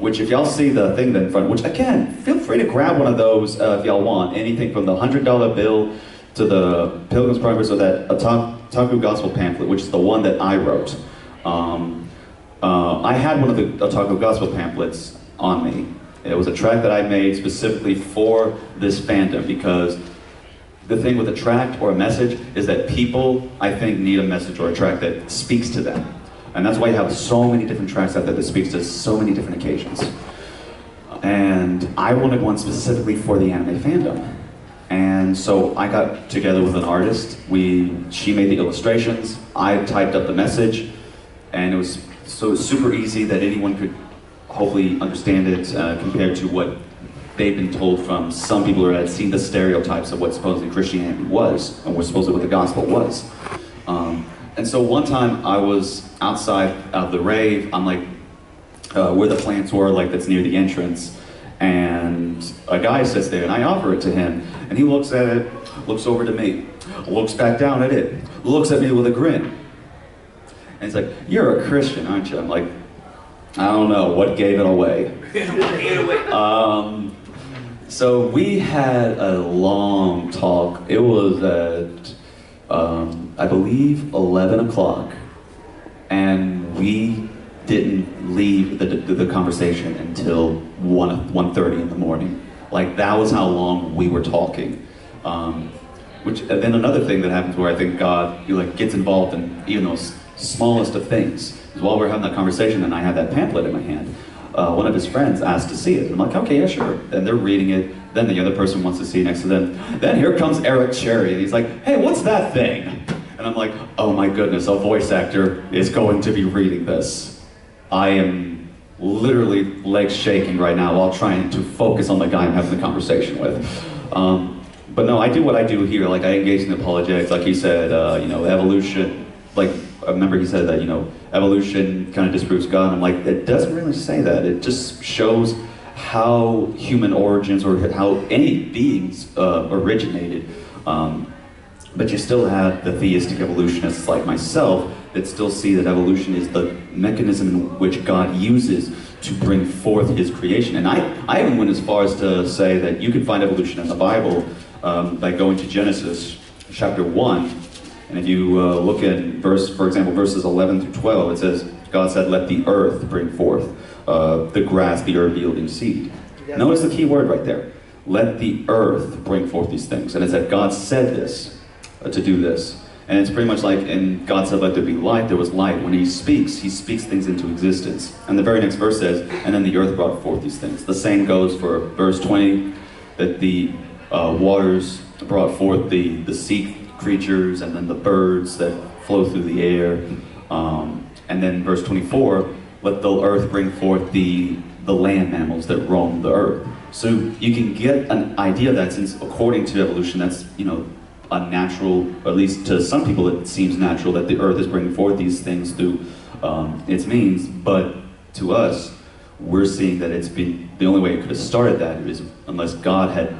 which if y'all see the thing in front, which again, feel free to grab one of those if y'all want. Anything from the $100 bill to the Pilgrim's Progress or that Otaku Gospel pamphlet, which is the one that I wrote. I had one of the Otaku Gospel pamphlets on me. It was a tract that I made specifically for this fandom because the thing with a tract or a message is that people, I think, need a message or a tract that speaks to them. And that's why you have so many different tracks out there that speaks to so many different occasions. And I wanted one specifically for the anime fandom. And so I got together with an artist. She made the illustrations, I typed up the message, and it was super easy that anyone could hopefully understand it compared to what they've been told from some people who had seen the stereotypes of what supposedly Christianity was, and what supposedly what the gospel was. And so one time I was outside of the rave, I'm like, where the plants were, like that's near the entrance, and a guy sits there and I offer it to him, and he looks at it, looks over to me, looks back down at it, looks at me with a grin. And he's like, you're a Christian, aren't you? I'm like, I don't know, what gave it away? So we had a long talk. It was at, I believe, 11 o'clock. And we didn't leave the conversation until 1:30 in the morning. Like, that was how long we were talking. And then another thing that happens where I think God gets involved in even those smallest of things is while we're having that conversation and I had that pamphlet in my hand, one of his friends asked to see it. I'm like, okay, yeah, sure. Then they're reading it. Then the other person wants to see it next to them. Then here comes Eric Cherry, and he's like, hey, what's that thing? And I'm like, oh my goodness, a voice actor is going to be reading this. I am literally legs shaking right now while trying to focus on the guy I'm having the conversation with. But no, I do what I do here. Like, I engage in apologetics. Like he said, evolution. Like, I remember he said that, evolution kind of disproves God. And I'm like, it doesn't really say that. It just shows how human origins or how any beings originated. But you still have the theistic evolutionists like myself that still see that evolution is the mechanism in which God uses to bring forth his creation. And I even went as far as to say that you can find evolution in the Bible by going to Genesis chapter 1. And if you look at for example, verses 11 through 12, it says, God said, let the earth bring forth the grass, the herb yielding seed. Notice the key word right there. Let the earth bring forth these things. And it said God said this, to do this. And it's pretty much like, and God said, let there be light, there was light. When he speaks things into existence. And the very next verse says, and then the earth brought forth these things. The same goes for verse 20, that the waters brought forth the sea creatures, and then the birds that flow through the air. And then verse 24, let the earth bring forth the land mammals that roam the earth. So you can get an idea that since according to evolution, that's, you know, a natural, or at least to some people it seems natural, that the earth is bringing forth these things through its means. But to us, we're seeing that it's been, the only way it could have started that is unless God had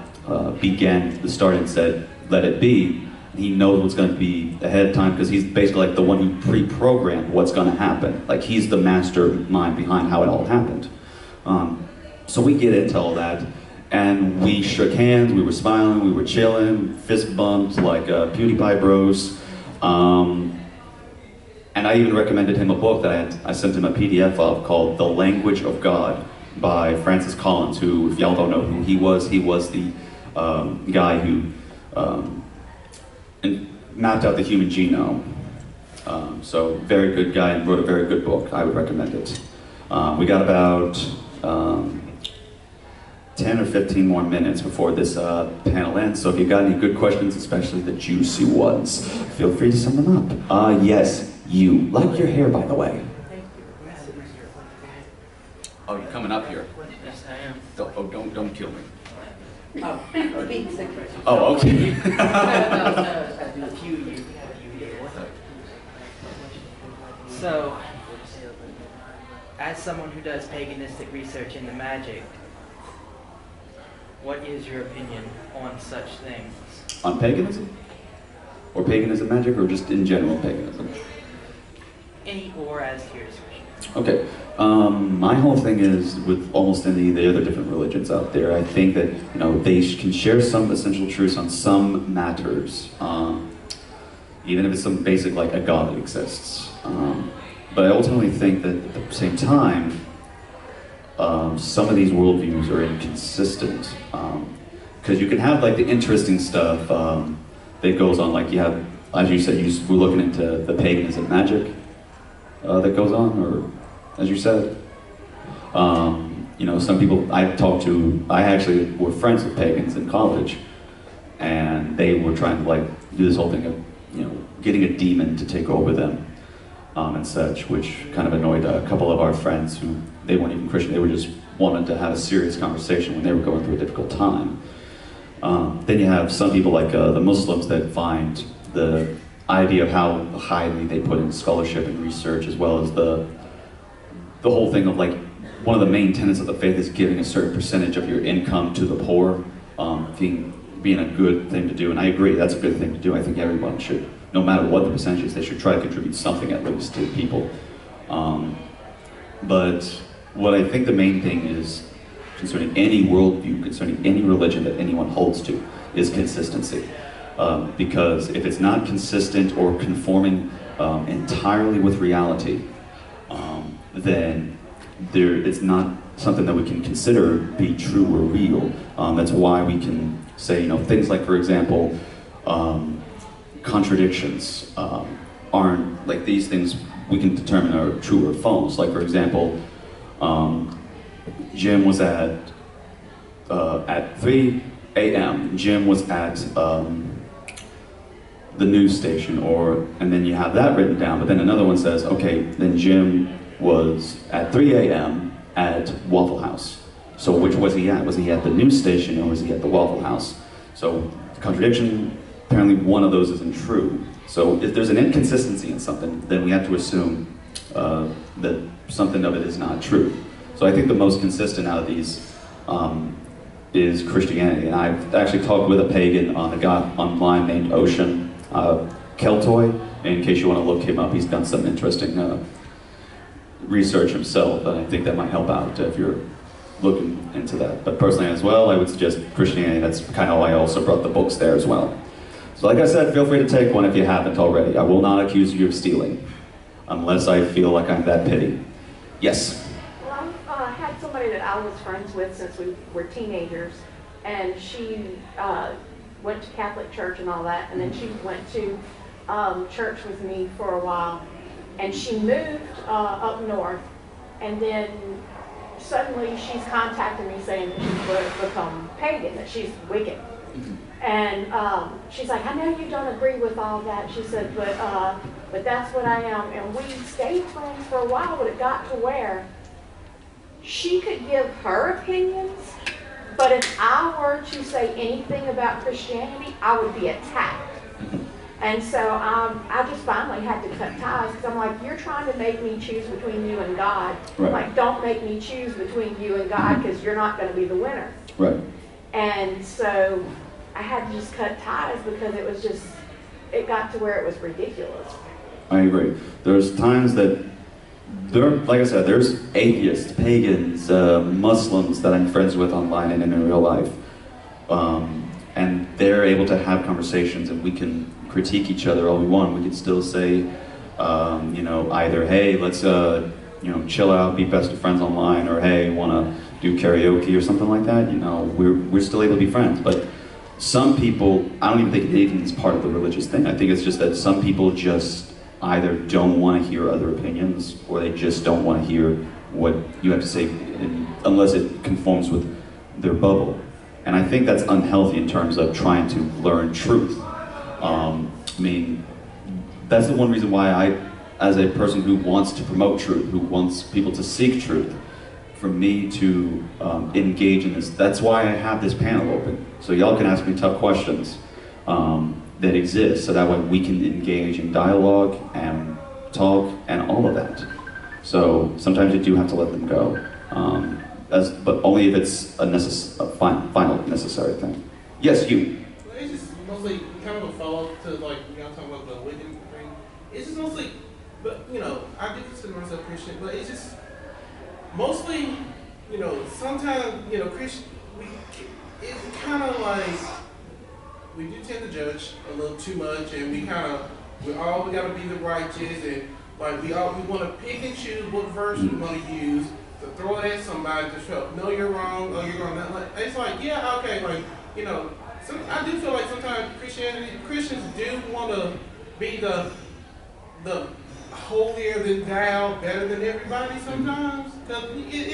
began the start and said, let it be. He knows what's going to be ahead of time, because he's basically like the one who pre-programmed what's going to happen. Like, he's the mastermind behind how it all happened. So we get into all that, and we shook hands, we were smiling, we were chilling, fist bumped like PewDiePie bros. And I even recommended him a book that I sent him a PDF of called The Language of God by Francis Collins, who, if y'all don't know who he was the guy who mapped out the human genome. So very good guy, and wrote a very good book. I would recommend it. We got about 10 or 15 more minutes before this panel ends, so if you got any good questions, especially the juicy ones, feel free to send them up. Yes, you. Like your hair, by the way. Oh, you're coming up here. Yes, I am. Don't kill me. Oh, being sick. Oh, okay. A few years. So, as someone who does paganistic research into magic, what is your opinion on such things? On paganism? Or paganism magic, or just in general paganism? Any or as to your discretion. Okay. My whole thing is with almost any of the other different religions out there, I think that, you know, they can share some essential truths on some matters, even if it's some basic, like a God that exists. But I ultimately think that at the same time, some of these worldviews are inconsistent. Because you can have like the interesting stuff that goes on, like you have, as you said, we're looking into the paganism magic that goes on, or as you said. You know, some people I talked to, I actually were friends with pagans in college, and they were trying to like do this whole thing of, you know, getting a demon to take over them and such, which kind of annoyed a couple of our friends who, they weren't even Christian, they were just wanted to have a serious conversation when they were going through a difficult time. Then you have some people like the Muslims that find the idea of how highly they put in scholarship and research, as well as the whole thing of like, one of the main tenets of the faith is giving a certain percentage of your income to the poor, being a good thing to do, and I agree, that's a good thing to do. I think everyone should, no matter what the percentage is, they should try to contribute something at least to people. But what I think the main thing is, concerning any worldview, concerning any religion that anyone holds to, is consistency. Because if it's not consistent or conforming entirely with reality, then it's not something that we can consider be true or real. That's why we can say, you know, things like, for example, contradictions aren't, like these things we can determine are true or false. Like, for example, Jim was at 3 a.m. Jim was at the news station, and then you have that written down, but then another one says, okay, then Jim was at 3 a.m. at Waffle House. So which was he at? Was he at the news station or was he at the Waffle House? So contradiction, apparently one of those isn't true. So if there's an inconsistency in something, then we have to assume that something of it is not true. So I think the most consistent out of these is Christianity. And I've actually talked with a pagan, a guy online named Ocean Keltoy. In case you want to look him up, he's done some interesting research himself, and I think that might help out if you're looking into that. But personally as well, I would suggest Christianity. That's kind of why I also brought the books there as well. So like I said, feel free to take one if you haven't already. I will not accuse you of stealing, unless I feel like I'm that petty. Yes? Well, I had somebody that I was friends with since we were teenagers, and she went to Catholic church and all that, and then she went to church with me for a while, and she moved up north, and then suddenly she's contacting me saying that she's become pagan, that she's Wiccan. And she's like, I know you don't agree with all that. She said, but that's what I am. And we stayed friends for a while, but it got to where she could give her opinions, but if I were to say anything about Christianity, I would be attacked. And so I just finally had to cut ties, because I'm like, you're trying to make me choose between you and God. Right. Like, don't make me choose between you and God, because you're not going to be the winner. Right. And so I had to just cut ties, because it was just, it got to where it was ridiculous. I agree. There's times that like I said, there's atheists, pagans, Muslims that I'm friends with online and in real life. And they're able to have conversations, and we can critique each other all we want. We can still say, you know, either, hey, let's, you know, chill out, be best of friends online, or hey, want to do karaoke or something like that. You know, we're still able to be friends. But some people, I don't even think anything is part of the religious thing. I think it's just that some people just either don't want to hear other opinions, or they just don't want to hear what you have to say unless it conforms with their bubble. And I think that's unhealthy in terms of trying to learn truth. I mean, that's the one reason why I, as a person who wants to promote truth, who wants people to seek truth, for me to engage in this, that's why I have this panel open. So y'all can ask me tough questions that exist, so that way we can engage in dialogue and talk and all of that. So sometimes you do have to let them go, but only if it's a final necessary thing. Yes, you. It's just mostly kind of a follow-up to, like, you know, talking about the Wiccan thing. It's just mostly, but, you know, I do consider myself Christian, but it's just mostly, you know, sometimes, you know, Christian, it's kind of like, we do tend to judge a little too much, and we gotta be the righteous, and like we want to pick and choose what verse we want to use to throw it at somebody to show, no, you're wrong, oh, you're wrong. Like, it's like, yeah, okay, like, you know, I do feel like sometimes Christians do want to be the holier than thou, better than everybody sometimes, because I think it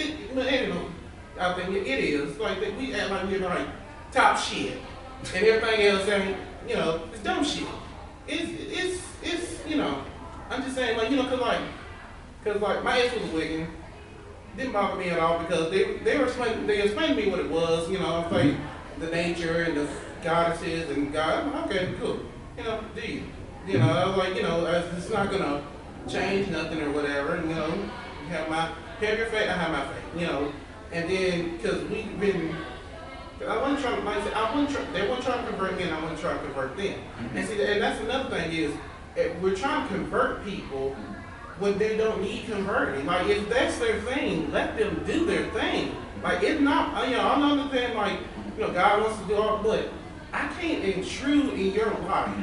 is like that. We act like we're like top shit. And everything else ain't, you know, it's dumb shit. It's you know, I'm just saying, like, you know, cause my ex was a Wiccan. Didn't bother me at all, because they explained to me what it was, you know, like the nature and the goddesses and God. Okay, cool. You know, you know, I was like, you know, it's not gonna change nothing or whatever. And, you know, you have your faith, I have my faith, you know. And then, cause we've been. I wasn't trying, like I said, they weren't trying to convert me, and I wasn't trying to convert them. And see, and that's another thing is, we're trying to convert people when they don't need converting. Like, if that's their thing, let them do their thing. Like, it's not, you know, I'm not understanding, like, you know, God wants to do all, but I can't intrude in your life.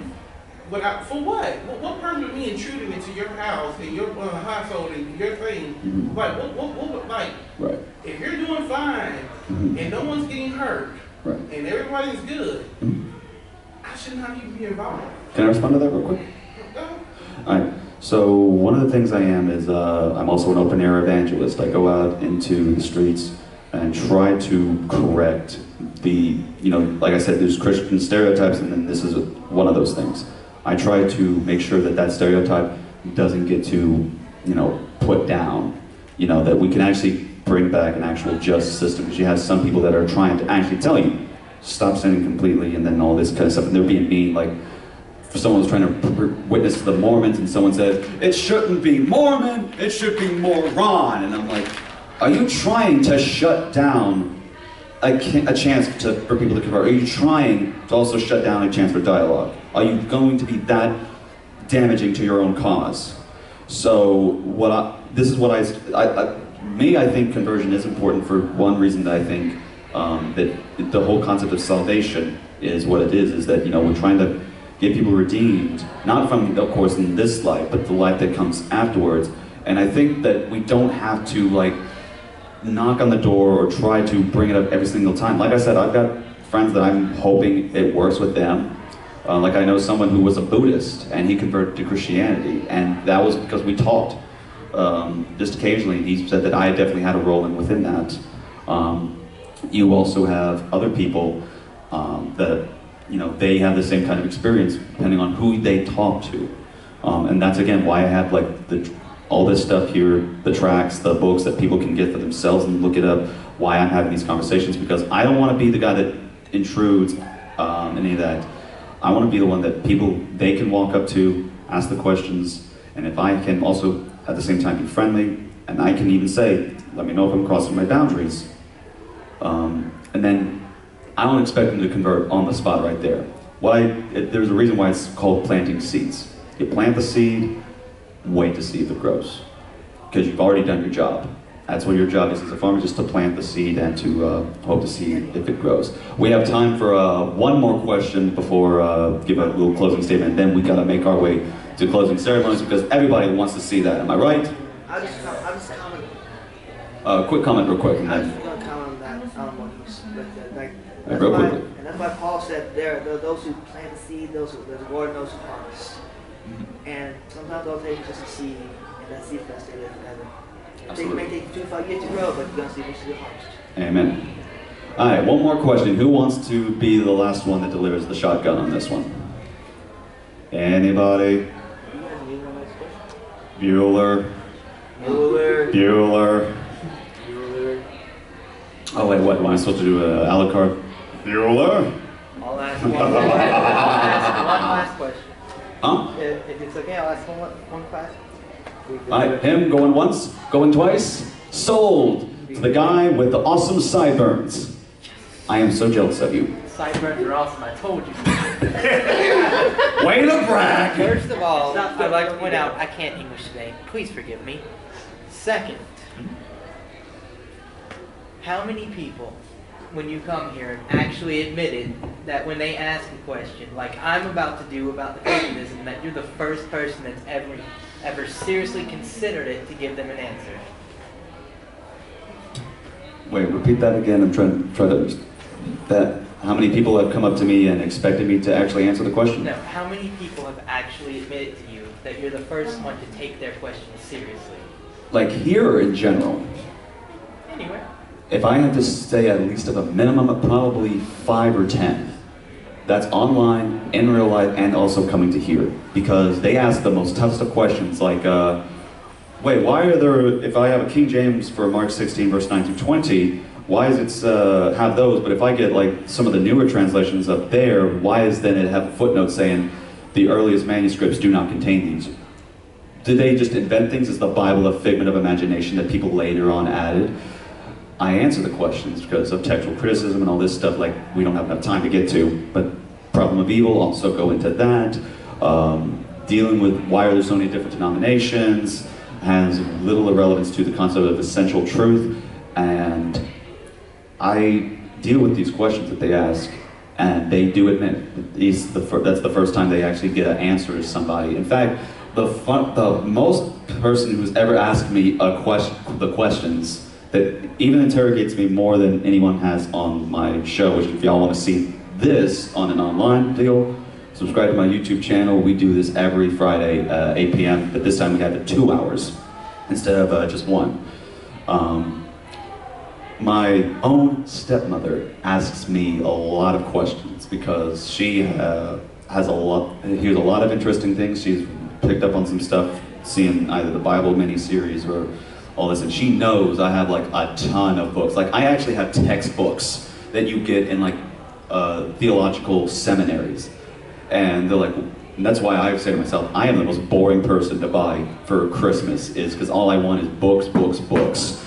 For what? What purpose of me intruding into your house and your household and your thing? Like, like, right. If you're doing fine and no one's getting hurt and everybody's good, I should not even be involved. Can I respond to that real quick? All right. So one of the things I am is I'm also an open air evangelist. I go out into the streets and try to correct the, you know, like I said, there's Christian stereotypes, and then this is one of those things. I try to make sure that that stereotype doesn't get to, you know, put down, you know, that we can actually bring back an actual just system. Because you have some people that are trying to actually tell you, stop sinning completely, and then all this kind of stuff, and they're being mean. Like, if someone was trying to witness to the Mormons, and someone said, it shouldn't be Mormon, it should be moron. And I'm like, are you trying to shut down a chance for people to convert? Are you trying to also shut down a chance for dialogue? Are you going to be that damaging to your own cause? So I think conversion is important for one reason, that I think that the whole concept of salvation is what it is that, you know, we're trying to get people redeemed, not from, of course, in this life, but the life that comes afterwards. And I think that we don't have to, like, knock on the door or try to bring it up every single time. Like I said, I've got friends that I'm hoping it works with them. Like I know someone who was a Buddhist and he converted to Christianity, and that was because we talked just occasionally. He said that I definitely had a role within that. You also have other people that, you know, they have the same kind of experience depending on who they talk to. And that's again why I have like all this stuff here, the tracks, the books that people can get for themselves and look it up, why I'm having these conversations, because I don't want to be the guy that intrudes any of that. I want to be the one that people, they can walk up to, ask the questions, and if I can also at the same time be friendly, and I can even say, let me know if I'm crossing my boundaries. And then I don't expect them to convert on the spot right there. There's a reason why it's called planting seeds. You plant the seed, wait to see if it grows, because you've already done your job. That's what your job is as a farmer, just to plant the seed and to hope to see if it grows. We have time for one more question before give a little closing statement, and then we gotta make our way to closing ceremonies because everybody wants to see that. Am I right? I'll just comment. Quick comment real quick. And I then, just want to comment on that. What he said. Like, real quickly. and that's why Paul said there are those who plant the seed, there's a Lord and those who harvest. And sometimes they'll take just a seed, and that seed is going to stay there forever. It may take 2 to 5 years to grow, but you're going to see eventually harvest. Amen. All right, one more question. Who wants to be the last one that delivers the shotgun on this one? Anybody? Bueller. Bueller. Oh wait, what? Am I supposed to do a la carte? Bueller? I'll ask one last question. Huh? If it's okay, I'll ask one question. Alright, him going once, going twice, sold to the guy with the awesome sideburns. I am so jealous of you. Sideburns are awesome, I told you. Way to brag! First of all, I'd like to point out I can't English today. Please forgive me. Second, how many people, when you come here, actually admitted that when they ask a question, like I'm about to do about the paganism, that you're the first person that's ever seriously considered it to give them an answer? Wait, repeat that again. I'm trying to understand. How many people have come up to me and expected me to actually answer the question? No, how many people have actually admitted to you that you're the first one to take their question seriously? Like here or in general? Anywhere. If I had to say at least of a minimum of probably 5 or 10. That's online, in real life, and also coming to here. Because they ask the most toughest of questions, like, wait, why are there, if I have a King James for Mark 16, verse 9 through 20, why does it have those, but if I get like some of the newer translations up there, why does then it have a footnote saying the earliest manuscripts do not contain these? Did they just invent things? Is the Bible a figment of imagination that people later on added? I answer the questions because of textual criticism and all this stuff like we don't have enough time to get to, but problem of evil, also go into that. Dealing with why are there so many different denominations has little irrelevance to the concept of essential truth, and I deal with these questions that they ask, and they do admit that's the first time they actually get an answer to somebody. In fact, the most person who's ever asked me the questions that even interrogates me more than anyone has on my show, which if y'all want to see this on an online deal, subscribe to my YouTube channel. We do this every Friday, 8 p.m., but this time we have it 2 hours instead of just 1. My own stepmother asks me a lot of questions because she hears a lot of interesting things. She's picked up on some stuff, seeing either the Bible miniseries or all this, and she knows I have like a ton of books. Like I actually have textbooks that you get in like theological seminaries, and they're like, and that's why I say to myself, I am the most boring person to buy for Christmas, is because all I want is books, books, books.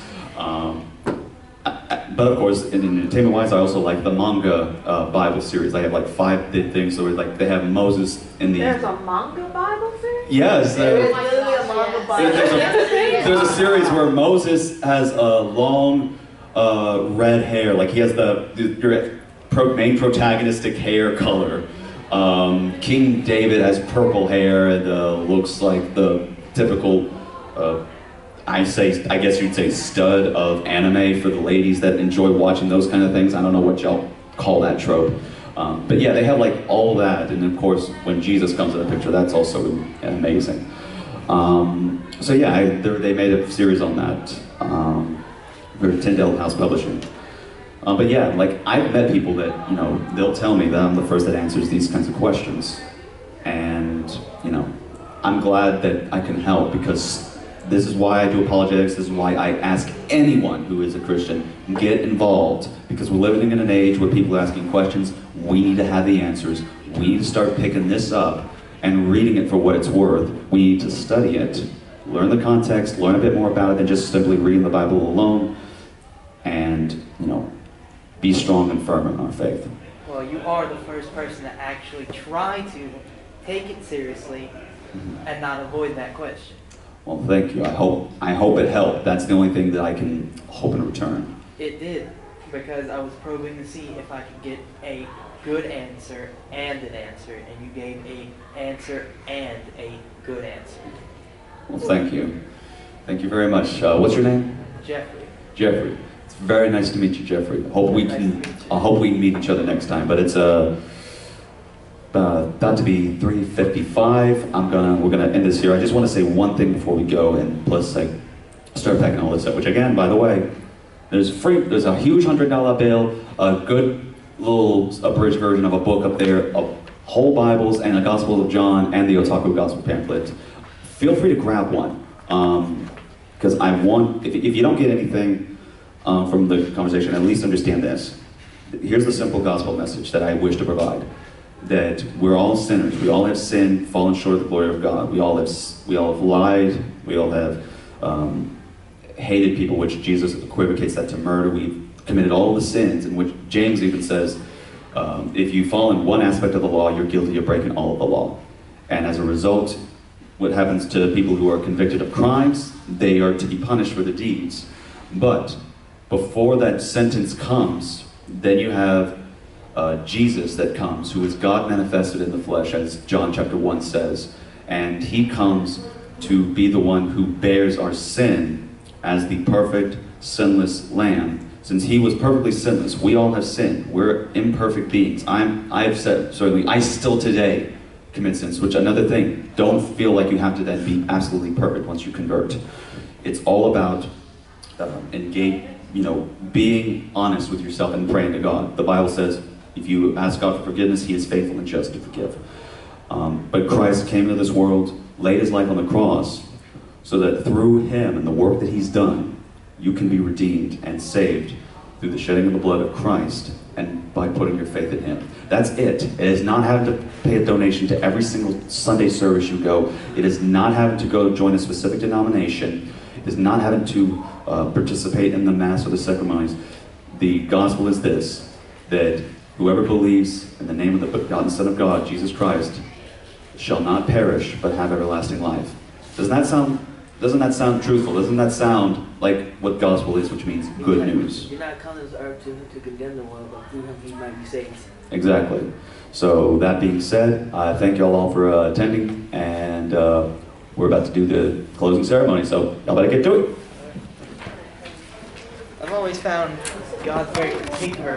But of course, in entertainment-wise, I also like the manga Bible series. I have like 5 things, so like they have Moses in the... There's a manga Bible series? Yes. There's literally a manga Bible. There's a series where Moses has a long red hair, like he has the main protagonistic hair color. King David has purple hair and looks like the typical, I guess you'd say stud of anime for the ladies that enjoy watching those kind of things. I don't know what y'all call that trope. But yeah, they have like all that, and of course, when Jesus comes in the picture, that's also amazing. So yeah, they made a series on that for Tyndale House Publishing. But yeah, like I've met people that, you know, they'll tell me that I'm the first that answers these kinds of questions. And, you know, I'm glad that I can help, because this is why I do apologetics. This is why I ask anyone who is a Christian, get involved, because we're living in an age where people are asking questions. We need to have the answers. We need to start picking this up and reading it for what it's worth. We need to study it, learn the context, learn a bit more about it than just simply reading the Bible alone, and, you know, be strong and firm in our faith. Well, you are the first person to actually try to take it seriously and not avoid that question. Well, thank you. I hope it helped. That's the only thing that I can hope in return. It did, because I was probing to see if I could get a good answer and an answer, and you gave a answer and a good answer. Well, thank you. Thank you very much. What's your name? Jeffrey. Jeffrey. It's very nice to meet you, Jeffrey. I hope we can meet each other next time. But it's about to be 3:55. We're gonna end this here. I just want to say one thing before we go, and plus I start packing all this up. Which again, by the way, there's a huge $100 bill, a good little abridged version of a book up there, whole Bibles and a Gospel of John and the Otaku Gospel pamphlet. Feel free to grab one, because I want, if you don't get anything from the conversation, at least understand this. Here's the simple gospel message that I wish to provide. That we're all sinners. We all have sinned, fallen short of the glory of God. We all have lied. We all have hated people, which Jesus equivocates that to murder. We've committed all the sins, in which James even says, if you fall in one aspect of the law, you're guilty of breaking all of the law. And as a result, what happens to people who are convicted of crimes, they are to be punished for the deeds. But before that sentence comes, then you have Jesus that comes, who is God manifested in the flesh, as John chapter 1 says. And he comes to be the one who bears our sin as the perfect, sinless Lamb. Since he was perfectly sinless, we all have sinned. We're imperfect beings. I've said, certainly, I still today commit sins, which another thing, don't feel like you have to then be absolutely perfect once you convert. It's all about being honest with yourself and praying to God. The Bible says, if you ask God for forgiveness, he is faithful and just to forgive. But Christ came into this world, laid his life on the cross, so that through him and the work that he's done, you can be redeemed and saved through the shedding of the blood of Christ and by putting your faith in him. That's it. It is not having to pay a donation to every single Sunday service you go. It is not having to go join a specific denomination. It is not having to participate in the Mass or the ceremonies. The gospel is this, that whoever believes in the name of the begotten Son of God, Jesus Christ, shall not perish, but have everlasting life. Doesn't that sound truthful? Doesn't that sound like what gospel is, which means good news? You're not coming to this earth to condemn the world, but through him he might be saved. Exactly. So that being said, I thank y'all all for attending, and we're about to do the closing ceremony, so y'all better get to it. I've always found God very particular.